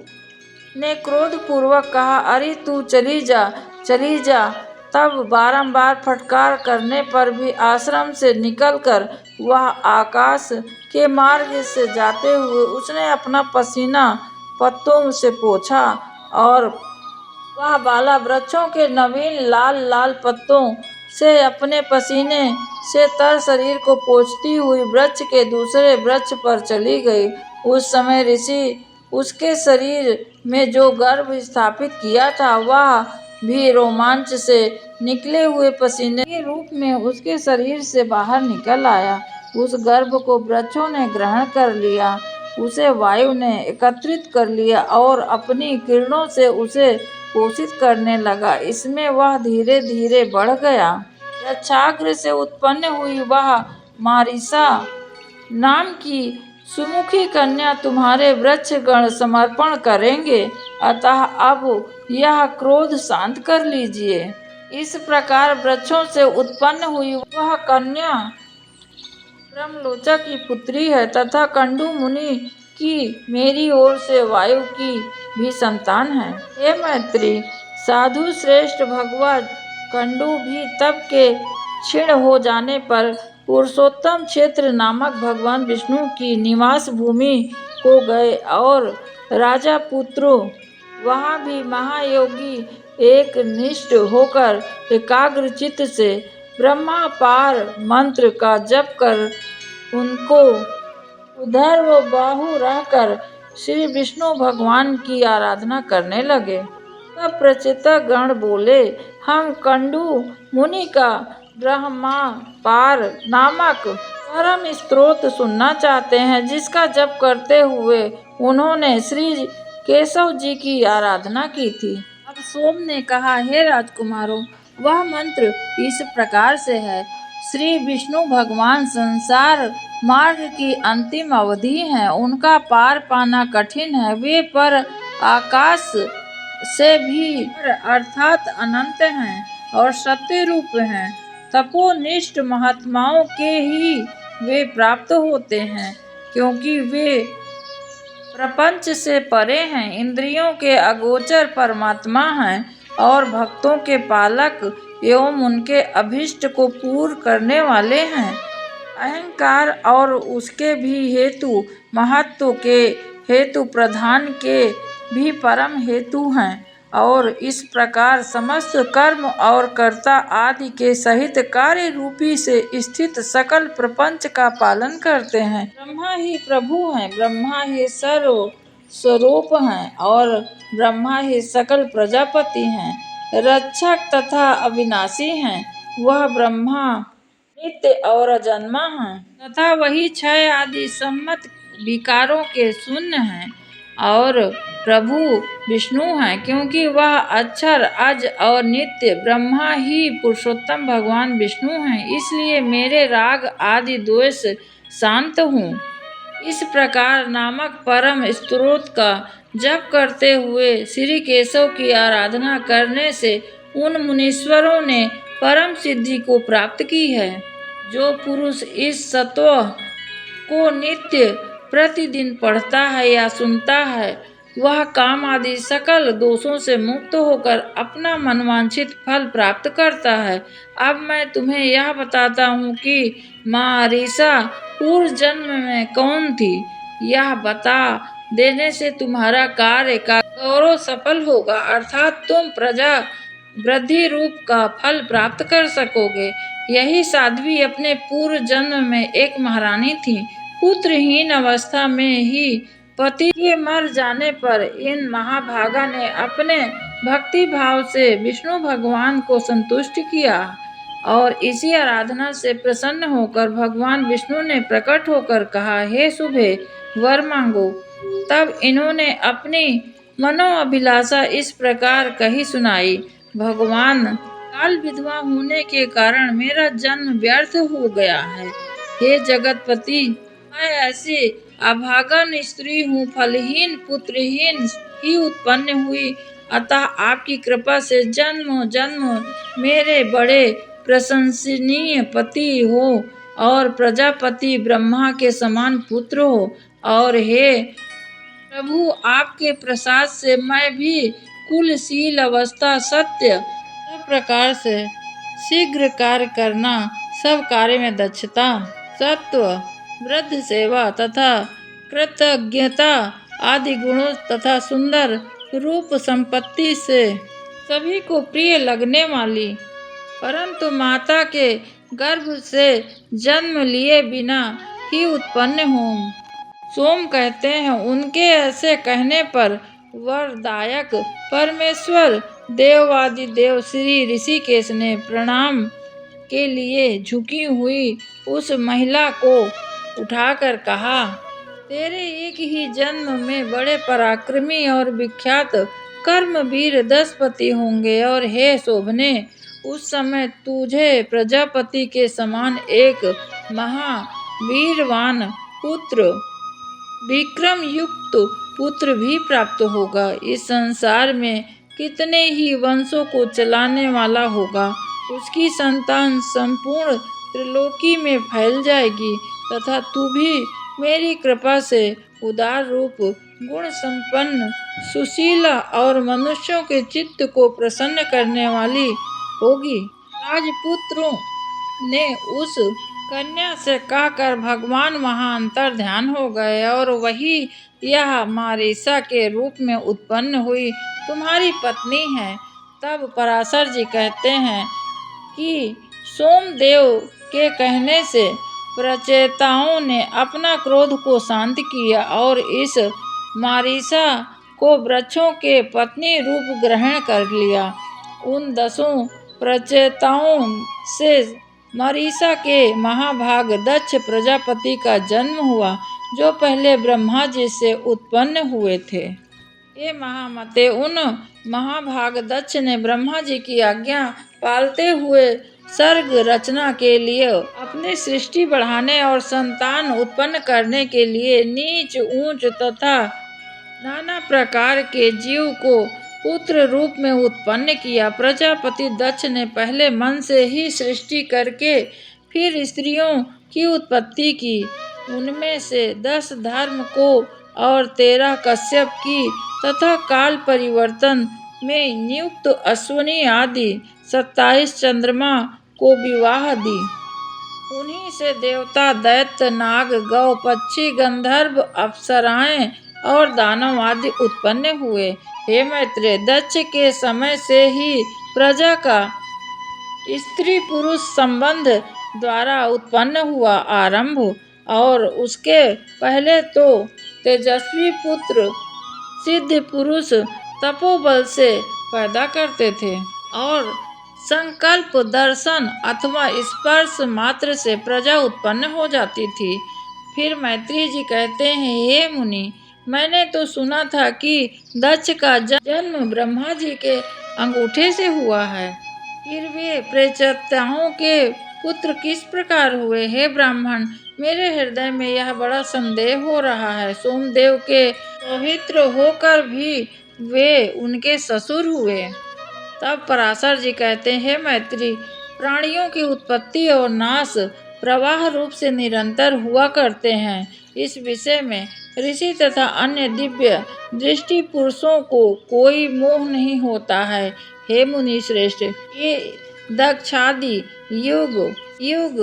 ने क्रोध पूर्वक कहा, अरे तू चली जा, चली जा। तब बारंबार फटकार करने पर भी आश्रम से निकलकर वह आकाश के मार्ग से जाते हुए उसने अपना पसीना पत्तों से पोंछा और वह बाला वृक्षों के नवीन लाल लाल पत्तों से अपने पसीने से तर शरीर को पोंछती हुई वृक्ष के दूसरे वृक्ष पर चली गई। उस समय ऋषि उसके शरीर में जो गर्भ स्थापित किया था वह भी रोमांच से निकले हुए पसीने के रूप में उसके शरीर से बाहर निकल आया। उस गर्भ को वृक्षों ने ग्रहण कर लिया, उसे वायु ने एकत्रित कर लिया और अपनी किरणों से उसे पोषित करने लगा। इसमें वह धीरे धीरे बढ़ गया। यक्षाग्र से उत्पन्न हुई वह मारीसा नाम की सुमुखी कन्या तुम्हारे वृक्ष गण समर्पण करेंगे, अतः अब यह क्रोध शांत कर लीजिए। इस प्रकार वृक्षों से उत्पन्न हुई वह कन्या ब्रह्मलोचक की पुत्री है तथा कंडू मुनि कि मेरी ओर से वायु की भी संतान है। हे मैत्री, साधु श्रेष्ठ भगवा कंडू भी तप के क्षीण हो जाने पर पुरुषोत्तम क्षेत्र नामक भगवान विष्णु की निवास भूमि को गए और राजा पुत्रों वहाँ भी महायोगी एक निष्ठ होकर एकाग्र चित्त से ब्रह्मापार मंत्र का जप कर उनको उधर वो बाहु रहकर श्री विष्णु भगवान की आराधना करने लगे। तब प्रचेता गण बोले, हम कंडू मुनि का ब्रह्मापार नामक परम स्तोत्र सुनना चाहते हैं, जिसका जप करते हुए उन्होंने श्री केशव जी की आराधना की थी। अब सोम ने कहा, हे राजकुमारों, वह मंत्र इस प्रकार से है। श्री विष्णु भगवान संसार मार्ग की अंतिम अवधि हैं, उनका पार पाना कठिन है। वे पर आकाश से भी अर्थात अनंत हैं और सत्य रूप हैं। तपोनिष्ठ महात्माओं के ही वे प्राप्त होते हैं, क्योंकि वे प्रपंच से परे हैं, इंद्रियों के अगोचर परमात्मा हैं और भक्तों के पालक एवं उनके अभीष्ट को पूर्ण करने वाले हैं। अहंकार और उसके भी हेतु, महत्व के हेतु, प्रधान के भी परम हेतु हैं और इस प्रकार समस्त कर्म और कर्ता आदि के सहित कार्य रूपी से स्थित सकल प्रपंच का पालन करते हैं। ब्रह्मा ही प्रभु हैं, ब्रह्मा ही सर्व स्वरूप हैं और ब्रह्मा ही सकल प्रजापति हैं, रक्षक तथा अविनाशी हैं। वह ब्रह्मा नित्य और अजन्मा है तथा वही क्षय आदि सम्मत विकारों के शून्य हैं और प्रभु विष्णु हैं, क्योंकि वह अक्षर अज और नित्य ब्रह्मा ही पुरुषोत्तम भगवान विष्णु हैं। इसलिए मेरे राग आदि द्वेष शांत हूँ। इस प्रकार नामक परम स्तोत्र का जप करते हुए श्री केशव की आराधना करने से उन मुनीश्वरों ने परम सिद्धि को प्राप्त की है। जो पुरुष इस स्तोत्र को नित्य प्रतिदिन पढ़ता है या सुनता है, वह काम आदि सकल दोषों से मुक्त होकर अपना मनवांछित फल प्राप्त करता है। अब मैं तुम्हें यह बताता हूँ कि माँ अरीसा पूर्व जन्म में कौन थी। यह बता देने से तुम्हारा कार्य का गौरव सफल होगा, अर्थात तुम प्रजा वृद्धि रूप का फल प्राप्त कर सकोगे। यही साध्वी अपने पूर्व जन्म में एक महारानी थी। पुत्रहीन अवस्था में ही पति के मर जाने पर इन महाभागा ने अपने भक्ति भाव से विष्णु भगवान को संतुष्ट किया और इसी आराधना से प्रसन्न होकर भगवान विष्णु ने प्रकट होकर कहा, हे शुभे, वर मांगो। तब इन्होंने अपनी मनोअभिलाषा इस प्रकार कही सुनाई, भगवान, काल विधवा होने के कारण मेरा जन्म व्यर्थ हो गया है। हे जगतपति, मैं ऐसी अभागन स्त्री हूँ, फलहीन पुत्रहीन ही उत्पन्न हुई, अतः आपकी कृपा से जन्म जन्म मेरे बड़े प्रशंसनीय पति हो और प्रजापति ब्रह्मा के समान पुत्र हो। और हे प्रभु, आपके प्रसाद से मैं भी कुलशील अवस्था, सत्य, सब प्रकार से शीघ्र कार्य करना, सब कार्य में दक्षता, सत्व, वृद्ध सेवा तथा कृतज्ञता आदि गुणों तथा सुंदर रूप संपत्ति से सभी को प्रिय लगने वाली, परंतु माता के गर्भ से जन्म लिए बिना ही उत्पन्न हूँ। सोम कहते हैं, उनके ऐसे कहने पर वरदायक परमेश्वर देवादि देव श्री ऋषिकेश ने प्रणाम के लिए झुकी हुई उस महिला को उठाकर कहा, तेरे एक ही जन्म में बड़े पराक्रमी और विख्यात कर्मवीर 10 पति होंगे और हे शोभने, उस समय तुझे प्रजापति के समान एक महावीरवान पुत्र, विक्रम युक्त पुत्र भी प्राप्त होगा। इस संसार में कितने ही वंशों को चलाने वाला होगा। उसकी संतान संपूर्ण त्रिलोकी में फैल जाएगी तथा तू भी मेरी कृपा से उदार रूप, गुण संपन्न, सुशीला और मनुष्यों के चित्त को प्रसन्न करने वाली होगी। राजपुत्रों ने उस कन्या से कहकर भगवान वहां अंतर्ध्यान हो गए और वही यह मारीसा के रूप में उत्पन्न हुई तुम्हारी पत्नी है। तब पराशर जी कहते हैं कि सोमदेव के कहने से प्रचेताओं ने अपना क्रोध को शांत किया और इस मारीसा को वृक्षों के पत्नी रूप ग्रहण कर लिया। उन 10 प्रचेताओं से मारीसा के महाभाग दक्ष प्रजापति का जन्म हुआ, जो पहले ब्रह्मा जी से उत्पन्न हुए थे। ये महामते, उन महाभाग दक्ष ने ब्रह्मा जी की आज्ञा पालते हुए सर्ग रचना के लिए, अपनी सृष्टि बढ़ाने और संतान उत्पन्न करने के लिए नीच ऊंच तथा नाना प्रकार के जीव को पुत्र रूप में उत्पन्न किया। प्रजापति दक्ष ने पहले मन से ही सृष्टि करके फिर स्त्रियों की उत्पत्ति की। उनमें से 10 धर्म को और 13 कश्यप की तथा काल परिवर्तन में नियुक्त अश्विनी आदि 27 चंद्रमा को विवाह दी। उन्हीं से देवता, दैत्य, नाग, गौ, पक्षी, गंधर्व, अप्सराएं और दानव आदि उत्पन्न हुए। हे मैत्रेय, दक्ष के समय से ही प्रजा का स्त्री पुरुष संबंध द्वारा उत्पन्न हुआ आरंभ, और उसके पहले तो तेजस्वी पुत्र सिद्ध पुरुष तपोबल से पैदा करते थे और संकल्प, दर्शन अथवा स्पर्श मात्र से प्रजा उत्पन्न हो जाती थी। फिर मैत्री जी कहते हैं, हे मुनि, मैंने तो सुना था कि दक्ष का जन्म ब्रह्मा जी के अंगूठे से हुआ है। फिर वे प्रचेताओं के पुत्र किस प्रकार हुए? हे ब्राह्मण, मेरे हृदय में यह बड़ा संदेह हो रहा है। सोमदेव के पवित्र होकर भी वे उनके ससुर हुए। तब पराशर जी कहते हैं, हे मैत्री, प्राणियों की उत्पत्ति और नाश प्रवाह रूप से निरंतर हुआ करते हैं। इस विषय में ऋषि तथा अन्य दिव्य दृष्टि पुरुषों को कोई मोह नहीं होता है। हे मुनि श्रेष्ठ, ये दक्षादि युग युग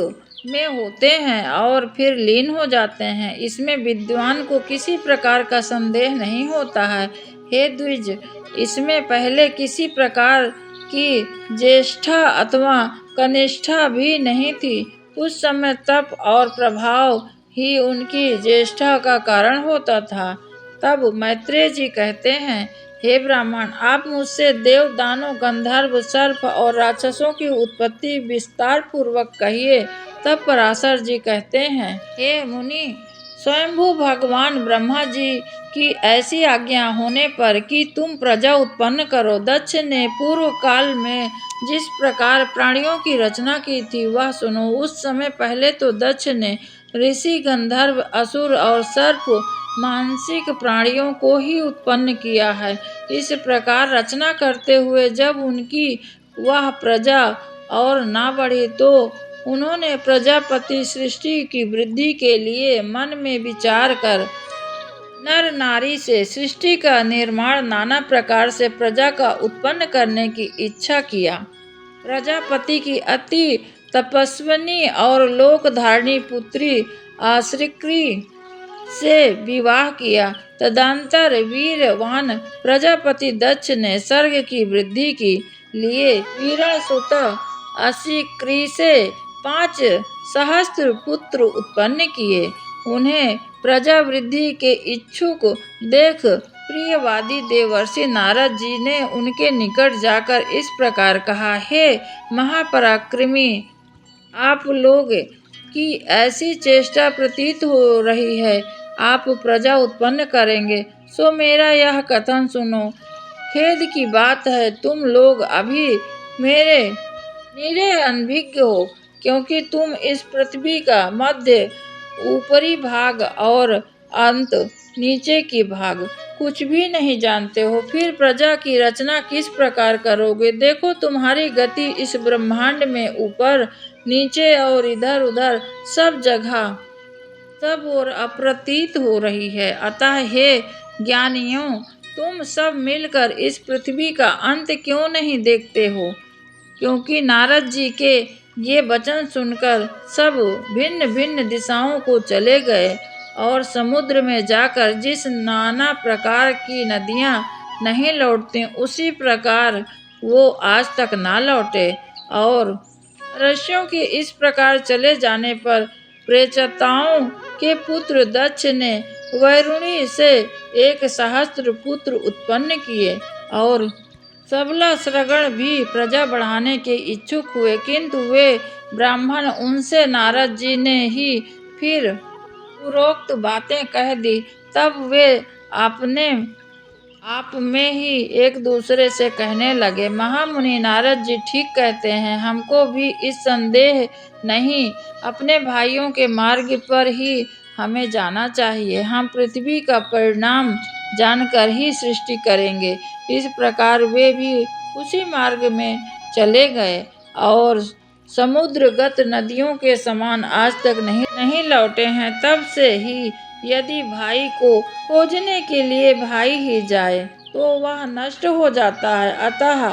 में होते हैं और फिर लीन हो जाते हैं, इसमें विद्वान को किसी प्रकार का संदेह नहीं होता है। हे द्विज, इसमें पहले किसी प्रकार की ज्येष्ठा अथवा कनिष्ठा भी नहीं थी। उस समय तप और प्रभाव ही उनकी ज्येष्ठा का कारण होता था। तब मैत्रेय जी कहते हैं, हे ब्राह्मण, आप मुझसे देव, दानव, गंधर्व, सर्प और राक्षसों की उत्पत्ति विस्तार पूर्वक कहिए। तब पराशर जी कहते हैं, हे मुनि, स्वयंभू भगवान ब्रह्मा जी की ऐसी आज्ञा होने पर कि तुम प्रजा उत्पन्न करो, दक्ष ने पूर्व काल में जिस प्रकार प्राणियों की रचना की थी वह सुनो। उस समय पहले तो दक्ष ने ऋषि, गंधर्व, असुर और सर्प मानसिक प्राणियों को ही उत्पन्न किया है। इस प्रकार रचना करते हुए जब उनकी वह प्रजा और ना बढ़ी तो उन्होंने प्रजापति सृष्टि की वृद्धि के लिए मन में विचार कर नर नारी से सृष्टि का निर्माण नाना प्रकार से प्रजा का उत्पन्न करने की इच्छा किया। प्रजापति की अति तपस्विनी और लोकधारिणी पुत्री आश्रिक्री से विवाह किया। तदंतर वीरवान प्रजापति दक्ष ने सर्ग की वृद्धि के लिए वीरसुत आश्रिक्री से 5 सहस्त्र पुत्र उत्पन्न किए। उन्हें प्रजा वृद्धि के इच्छुक देख प्रियवादी देवर्षि नारद जी ने उनके निकट जाकर इस प्रकार कहा, हे महापराक्रमी, आप लोग की ऐसी चेष्टा प्रतीत हो रही है, आप प्रजा उत्पन्न करेंगे, सो मेरा यह कथन सुनो। खेद की बात है, तुम लोग अभी मेरे निरे अनभिज्ञ हो, क्योंकि तुम इस पृथ्वी का मध्य, ऊपरी भाग और अंत, नीचे की भाग कुछ भी नहीं जानते हो। फिर प्रजा की रचना किस प्रकार करोगे? देखो, तुम्हारी गति इस ब्रह्मांड में ऊपर नीचे और इधर उधर सब जगह सब और अप्रतीत हो रही है। अतः हे ज्ञानियों, तुम सब मिलकर इस पृथ्वी का अंत क्यों नहीं देखते हो? क्योंकि नारद जी के ये वचन सुनकर सब भिन्न भिन्न दिशाओं को चले गए और समुद्र में जाकर जिस नाना प्रकार की नदियां नहीं लौटती, उसी प्रकार वो आज तक ना लौटे। और ऋषियों के इस प्रकार चले जाने पर प्रेचताओं के पुत्र दक्ष ने वैरुणी से 1 सहस्त्र पुत्र उत्पन्न किए और सबला श्रगण भी प्रजा बढ़ाने के इच्छुक हुए, किंतु वे ब्राह्मण उनसे नारद जी ने ही फिर पूर्वोक्त बातें कह दी। तब वे अपने आप में ही एक दूसरे से कहने लगे, महामुनि नारद जी ठीक कहते हैं, हमको भी इस संदेह नहीं, अपने भाइयों के मार्ग पर ही हमें जाना चाहिए। हम पृथ्वी का परिणाम जानकर ही सृष्टि करेंगे। इस प्रकार वे भी उसी मार्ग में चले गए और समुद्रगत नदियों के समान आज तक नहीं लौटे हैं। तब से ही यदि भाई को खोजने के लिए भाई ही जाए तो वह नष्ट हो जाता है। अतः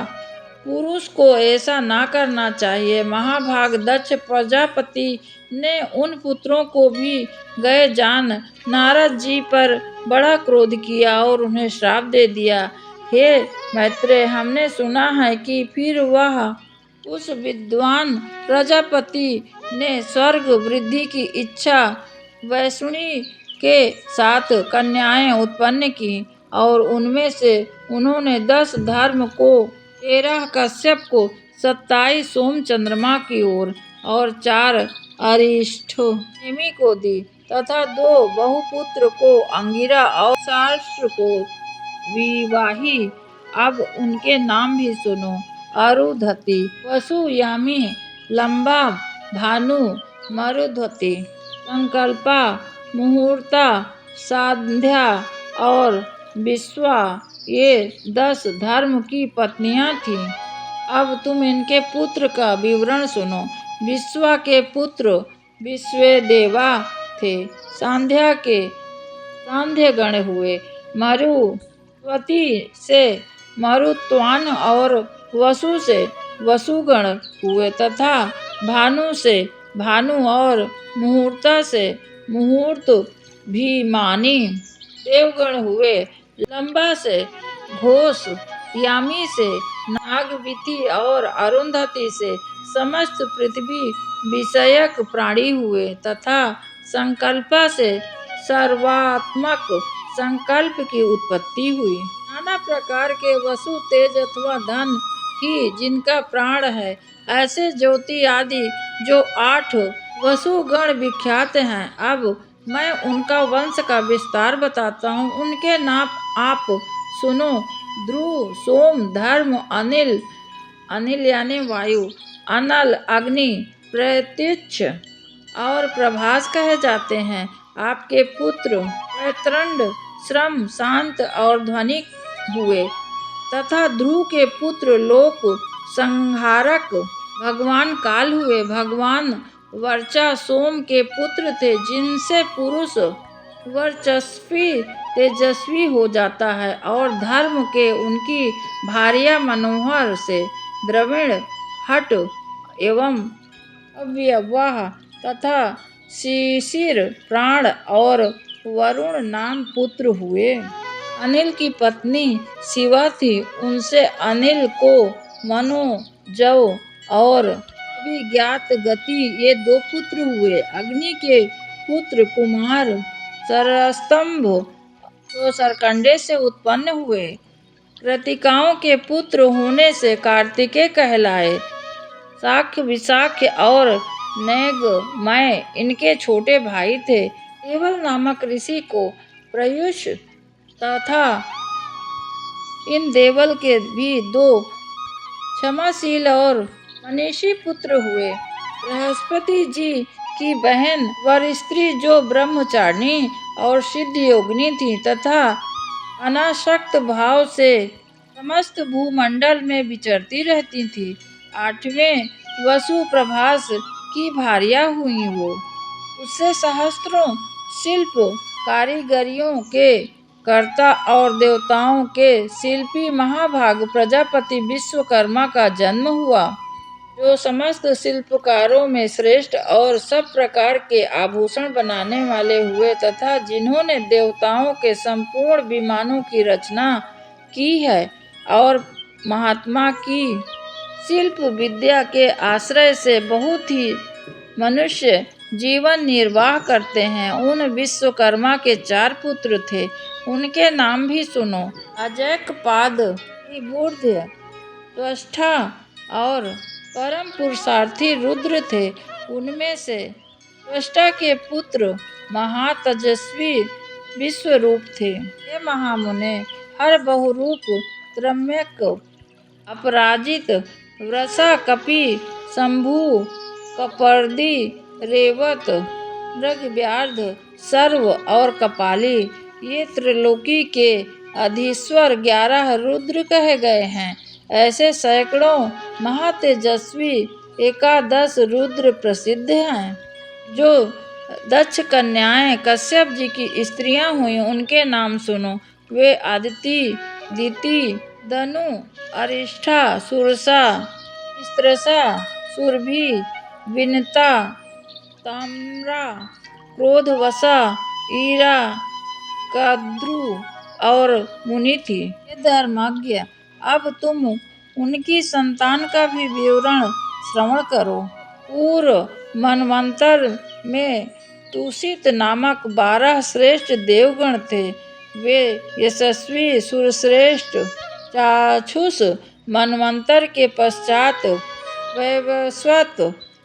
पुरुष को ऐसा ना करना चाहिए। महाभाग दक्ष प्रजापति ने उन पुत्रों को भी गए जान नारद जी पर बड़ा क्रोध किया और उन्हें श्राप दे दिया। हे मैत्रेय, हमने सुना है कि फिर वह उस विद्वान प्रजापति ने स्वर्ग वृद्धि की इच्छा वैष्णवी के साथ कन्याएं उत्पन्न की और उनमें से उन्होंने 10 धर्म को, 13 कश्यप को, 27 सोम चंद्रमा की ओर और 4 अरिष्टनेमि को दी तथा 2 बहुपुत्र को अंगिरा और सहस्त्र को विवाही। अब उनके नाम भी सुनो, अरुधति, वसु, यामी, लंबा, भानु, मरुधति, संकल्पा, मुहूर्ता, सांध्या और विश्वा, ये 10 धर्म की पत्नियां थीं। अब तुम इनके पुत्र का विवरण सुनो। विश्वा के पुत्र विश्वेदेवा थे, सांध्या के सांध्यगण हुए, मरुत्वती से मरुत्वान और वसु से वसुगण हुए तथा भानु से भानु और मुहूर्ता से मुहूर्त भीमानी देवगण हुए। लंबा से घोष, यामी से नागविति और अरुंधति से समस्त पृथ्वी विषयक प्राणी हुए तथा संकल्पा से सर्वात्मक संकल्प की उत्पत्ति हुई। नाना प्रकार के वसु, तेज अथवा धन ही जिनका प्राण है, ऐसे ज्योति आदि जो 8 वसुगण विख्यात हैं। अब मैं उनका वंश का विस्तार बताता हूँ। उनके नाम आप सुनो। ध्रुव, सोम, धर्म, अनिल, अनिल यानी वायु, अनल, अग्नि, प्रत्युच्च और प्रभास कहे जाते हैं। आपके पुत्र प्रत्रंड, श्रम, शांत और ध्वनिक हुए तथा ध्रुव के पुत्र लोक संहारक भगवान काल हुए। भगवान वर्चा सोम के पुत्र थे, जिनसे पुरुष वर्चस्वी तेजस्वी हो जाता है और धर्म के उनकी भार्या मनोहर से द्रविण, हट एवं अव्यवाह तथा शिशिर, प्राण और वरुण नाम पुत्र हुए। अनिल की पत्नी शिवा थी, उनसे अनिल को मनो, जव और अभिज्ञात गति ये 2 पुत्र हुए। अग्नि के पुत्र कुमार सरस्तंभ तो सरकंडे से उत्पन्न हुए। कृतिकाओं के पुत्र होने से कार्तिकेय कहलाए। शाक्य, विशाख्य और नैगमय इनके छोटे भाई थे। देवल नामक ऋषि को प्रयुष तथा इन देवल के भी 2 क्षमाशील और मनीषी पुत्र हुए। बृहस्पति जी की बहन वरस्त्री जो ब्रह्मचारिणी और सिद्ध योगिनी थी तथा अनासक्त भाव से समस्त भूमंडल में विचरती रहती थी। 8वें वसु प्रभास की भार्या हुई वो। उससे सहस्त्रों शिल्प कारीगरियों के कर्ता और देवताओं के शिल्पी महाभाग प्रजापति विश्वकर्मा का जन्म हुआ, जो समस्त शिल्पकारों में श्रेष्ठ और सब प्रकार के आभूषण बनाने वाले हुए तथा जिन्होंने देवताओं के संपूर्ण विमानों की रचना की है और महात्मा की शिल्प विद्या के आश्रय से बहुत ही मनुष्य जीवन निर्वाह करते हैं। उन विश्वकर्मा के 4 पुत्र थे, उनके नाम भी सुनो। अजैकपाद, त्रिबुर्ध, त्वष्टा और परम पुरुषार्थी रुद्र थे। उनमें से त्वष्टा के पुत्र महातेजस्वी विश्वरूप थे। ये महामुने हर बहुरूप त्रम्यक, अपराजित, वृषा, कपि, शंभु, कपर्दी, रेवत, मृगव्याध, सर्व और कपाली, ये त्रिलोकी के अधीश्वर 11 रुद्र कहे गए हैं। ऐसे सैकड़ों महातेजस्वी एकादश रुद्र प्रसिद्ध हैं। जो दक्ष कन्याएं कश्यप जी की स्त्रियां हुई, उनके नाम सुनो। वे आदिति, दिति, दनु, अरिष्ठा, सुरसा, स्त्रसा, सुरभि, विनता, ताम्रा, क्रोधवशा, ईरा, कद्रु और मुनि थी। ये धर्मज्ञ, अब तुम उनकी संतान का भी विवरण श्रवण करो। पूर्व मनवंतर में तुषित नामक 12 श्रेष्ठ देवगण थे। वे यशस्वी सुरश्रेष्ठ चाक्षुष मनवंतर के पश्चात वैवस्वत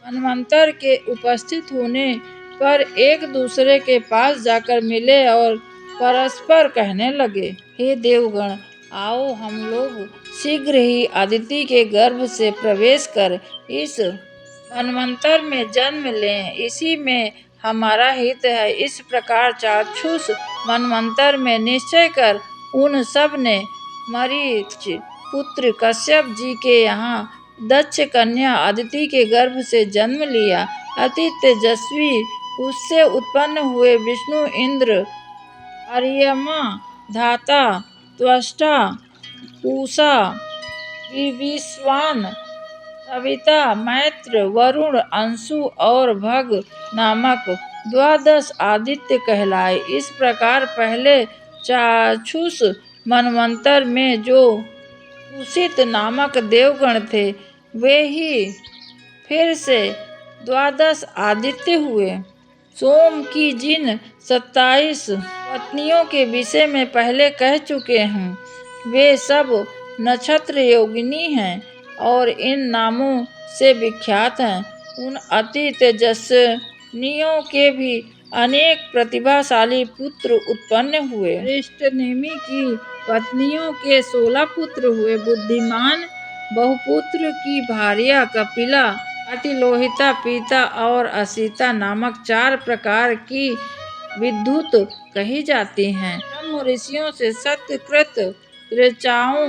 मनवंतर के उपस्थित होने पर एक दूसरे के पास जाकर मिले और परस्पर कहने लगे, हे देवगण, आओ हम लोग शीघ्र ही अदिति के गर्भ से प्रवेश कर इस मनवंतर में जन्म लें, इसी में हमारा हित है। इस प्रकार चाक्षुष मनवंतर में निश्चय कर उन सब ने मरीच पुत्र कश्यप जी के यहाँ दक्ष कन्या अदिति के गर्भ से जन्म लिया। अति तेजस्वी उससे उत्पन्न हुए विष्णु, इंद्र, अर्यमा, धाता, त्वष्टा, पूषा, विश्वान, सविता, मैत्र, वरुण, अंशु और भग नामक 12 आदित्य कहलाए। इस प्रकार पहले चाक्षुष मनवंतर में जो तुषित नामक देवगण थे, वे ही फिर से 12 आदित्य हुए। सोम की जिन 27 पत्नियों के विषय में पहले कह चुके हूँ, वे सब नक्षत्र योगिनी हैं और इन नामों से विख्यात हैं। उन अति तेजस्विनियों के भी अनेक प्रतिभाशाली पुत्र उत्पन्न हुए। हृष्टनेमि की पत्नियों के 16 पुत्र हुए। बुद्धिमान बहुपुत्र की भार्या कपिला, अतिलोहिता, पीता और असिता नामक 4 प्रकार की विद्युत कही जाती हैं। ब्रह्म ऋषियों से सत्यकृत ऋचाओं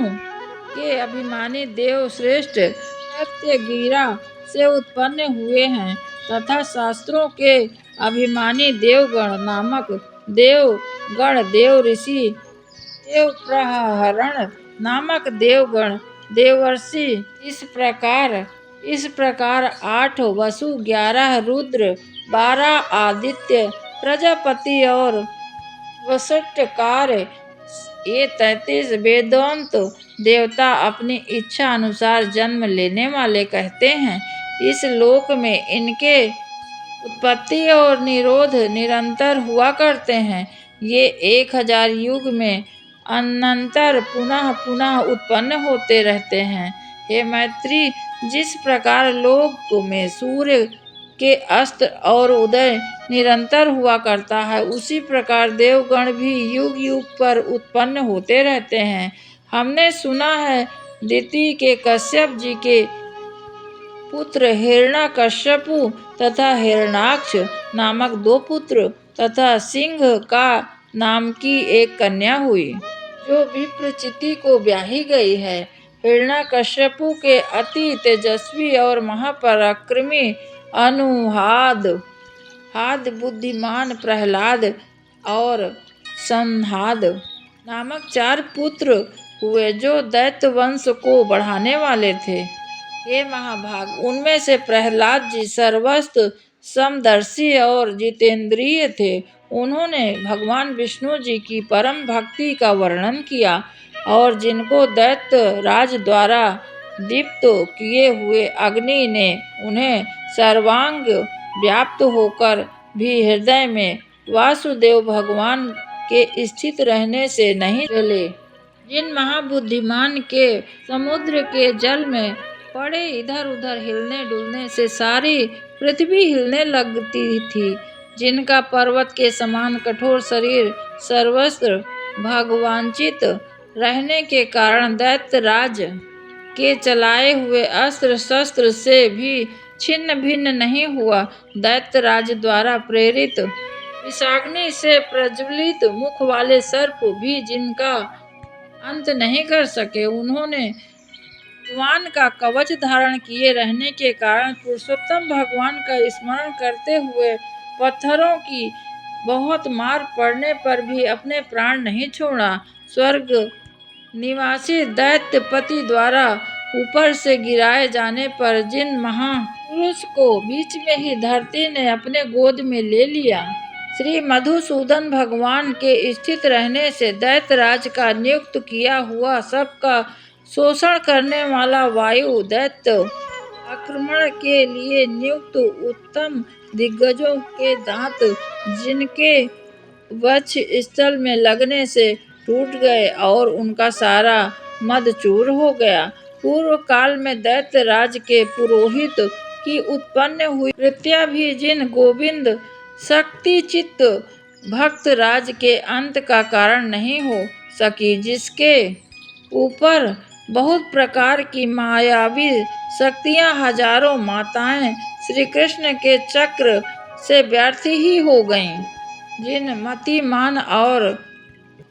के अभिमानी देव श्रेष्ठ सत्यगिरा से उत्पन्न हुए हैं तथा शास्त्रों के अभिमानी देवगण नामक देवगण, देव ऋषि, देवप्रहरण नामक देवगण, देवर्षि, इस प्रकार 8 वसु, 11 रुद्र, 12 आदित्य, प्रजापति और वसिष्ठकार, ये 33 वेदांत देवता अपनी इच्छा अनुसार जन्म लेने वाले कहते हैं। इस लोक में इनके उत्पत्ति और निरोध निरंतर हुआ करते हैं। ये 1000 युग में अनंतर पुनः पुनः उत्पन्न होते रहते हैं। हे मैत्री, जिस प्रकार लोक में सूर्य के अस्त और उदय निरंतर हुआ करता है, उसी प्रकार देवगण भी युग युग पर उत्पन्न होते रहते हैं। हमने सुना है दिति के कश्यप जी के पुत्र हिरण्यकश्यपु तथा हिरण्याक्ष नामक 2 पुत्र तथा सिंह का नाम की एक कन्या हुई, जो विप्रचिति को ब्याही गई है। हिरण्यकश्यपु के अति तेजस्वी और महापराक्रमी अनुहाद हाद बुद्धिमान प्रहलाद और संहाद नामक 4 पुत्र हुए जो दैत्य वंश को बढ़ाने वाले थे। हे महाभाग, उनमें से प्रहलाद जी सर्वस्त्र समदर्शी और जितेंद्रिय थे। उन्होंने भगवान विष्णु जी की परम भक्ति का वर्णन किया और जिनको दैत्य राज द्वारा दीप्त किए हुए अग्नि ने उन्हें सर्वांग व्याप्त होकर भी हृदय में वासुदेव भगवान के स्थित रहने से नहीं जले, जिन महाबुद्धिमान के समुद्र के जल में पड़े इधर उधर हिलने डुलने से सारी पृथ्वी हिलने लगती थी, जिनका पर्वत के समान कठोर शरीर सर्वस्त्र भगवांचित रहने के कारण दैत्य राज के चलाए हुए अस्त्र शस्त्र से भी छिन्न भिन्न नहीं हुआ। दैत्य राज द्वारा प्रेरित विषाग्नि से प्रज्वलित मुख वाले सर्प भी जिनका अंत नहीं कर सके, उन्होंने भगवान का कवच धारण किए रहने के कारण पुरुषोत्तम भगवान का स्मरण करते हुए पत्थरों की बहुत मार पड़ने पर भी अपने प्राण नहीं छोड़ा। स्वर्ग निवासी दैत्यपति द्वारा ऊपर से गिराए जाने पर जिन महापुरुष को बीच में ही धरती ने अपने गोद में ले लिया, श्री मधुसूदन भगवान के स्थित रहने से दैत्यराज का नियुक्त किया हुआ सबका शोषण करने वाला वायु, दैत्य आक्रमण के लिए नियुक्त उत्तम दिग्गजों के दांत जिनके वक्ष स्थल में लगने से टूट गए और उनका सारा मद चूर हो गया। पूर्व काल में दैत्य राज के पुरोहित की उत्पन्न हुई कृत्या भी जिन गोविंद शक्ति चित्त भक्त राज के अंत का कारण नहीं हो सकी, जिसके ऊपर बहुत प्रकार की मायावी शक्तियां हजारों माताएं श्री कृष्ण के चक्र से व्यर्थ ही हो गईं, जिन मतिमान और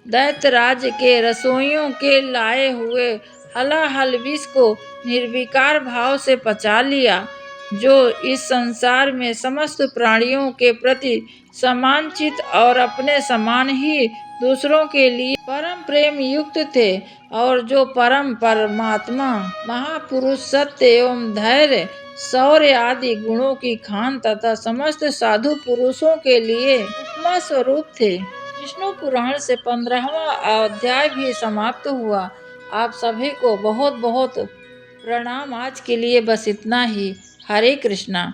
दैत्यराज के रसोइयों के लाए हुए हलाहल विष को निर्विकार भाव से पचा लिया, जो इस संसार में समस्त प्राणियों के प्रति समान चित और अपने समान ही दूसरों के लिए परम प्रेम युक्त थे, और जो परम परमात्मा महापुरुष सत्य एवं धैर्य शौर्य आदि गुणों की खान तथा समस्त साधु पुरुषों के लिए उपमा स्वरूप थे। विष्णु पुराण से 15वां अध्याय भी समाप्त हुआ। आप सभी को बहुत बहुत प्रणाम। आज के लिए बस इतना ही। हरे कृष्णा।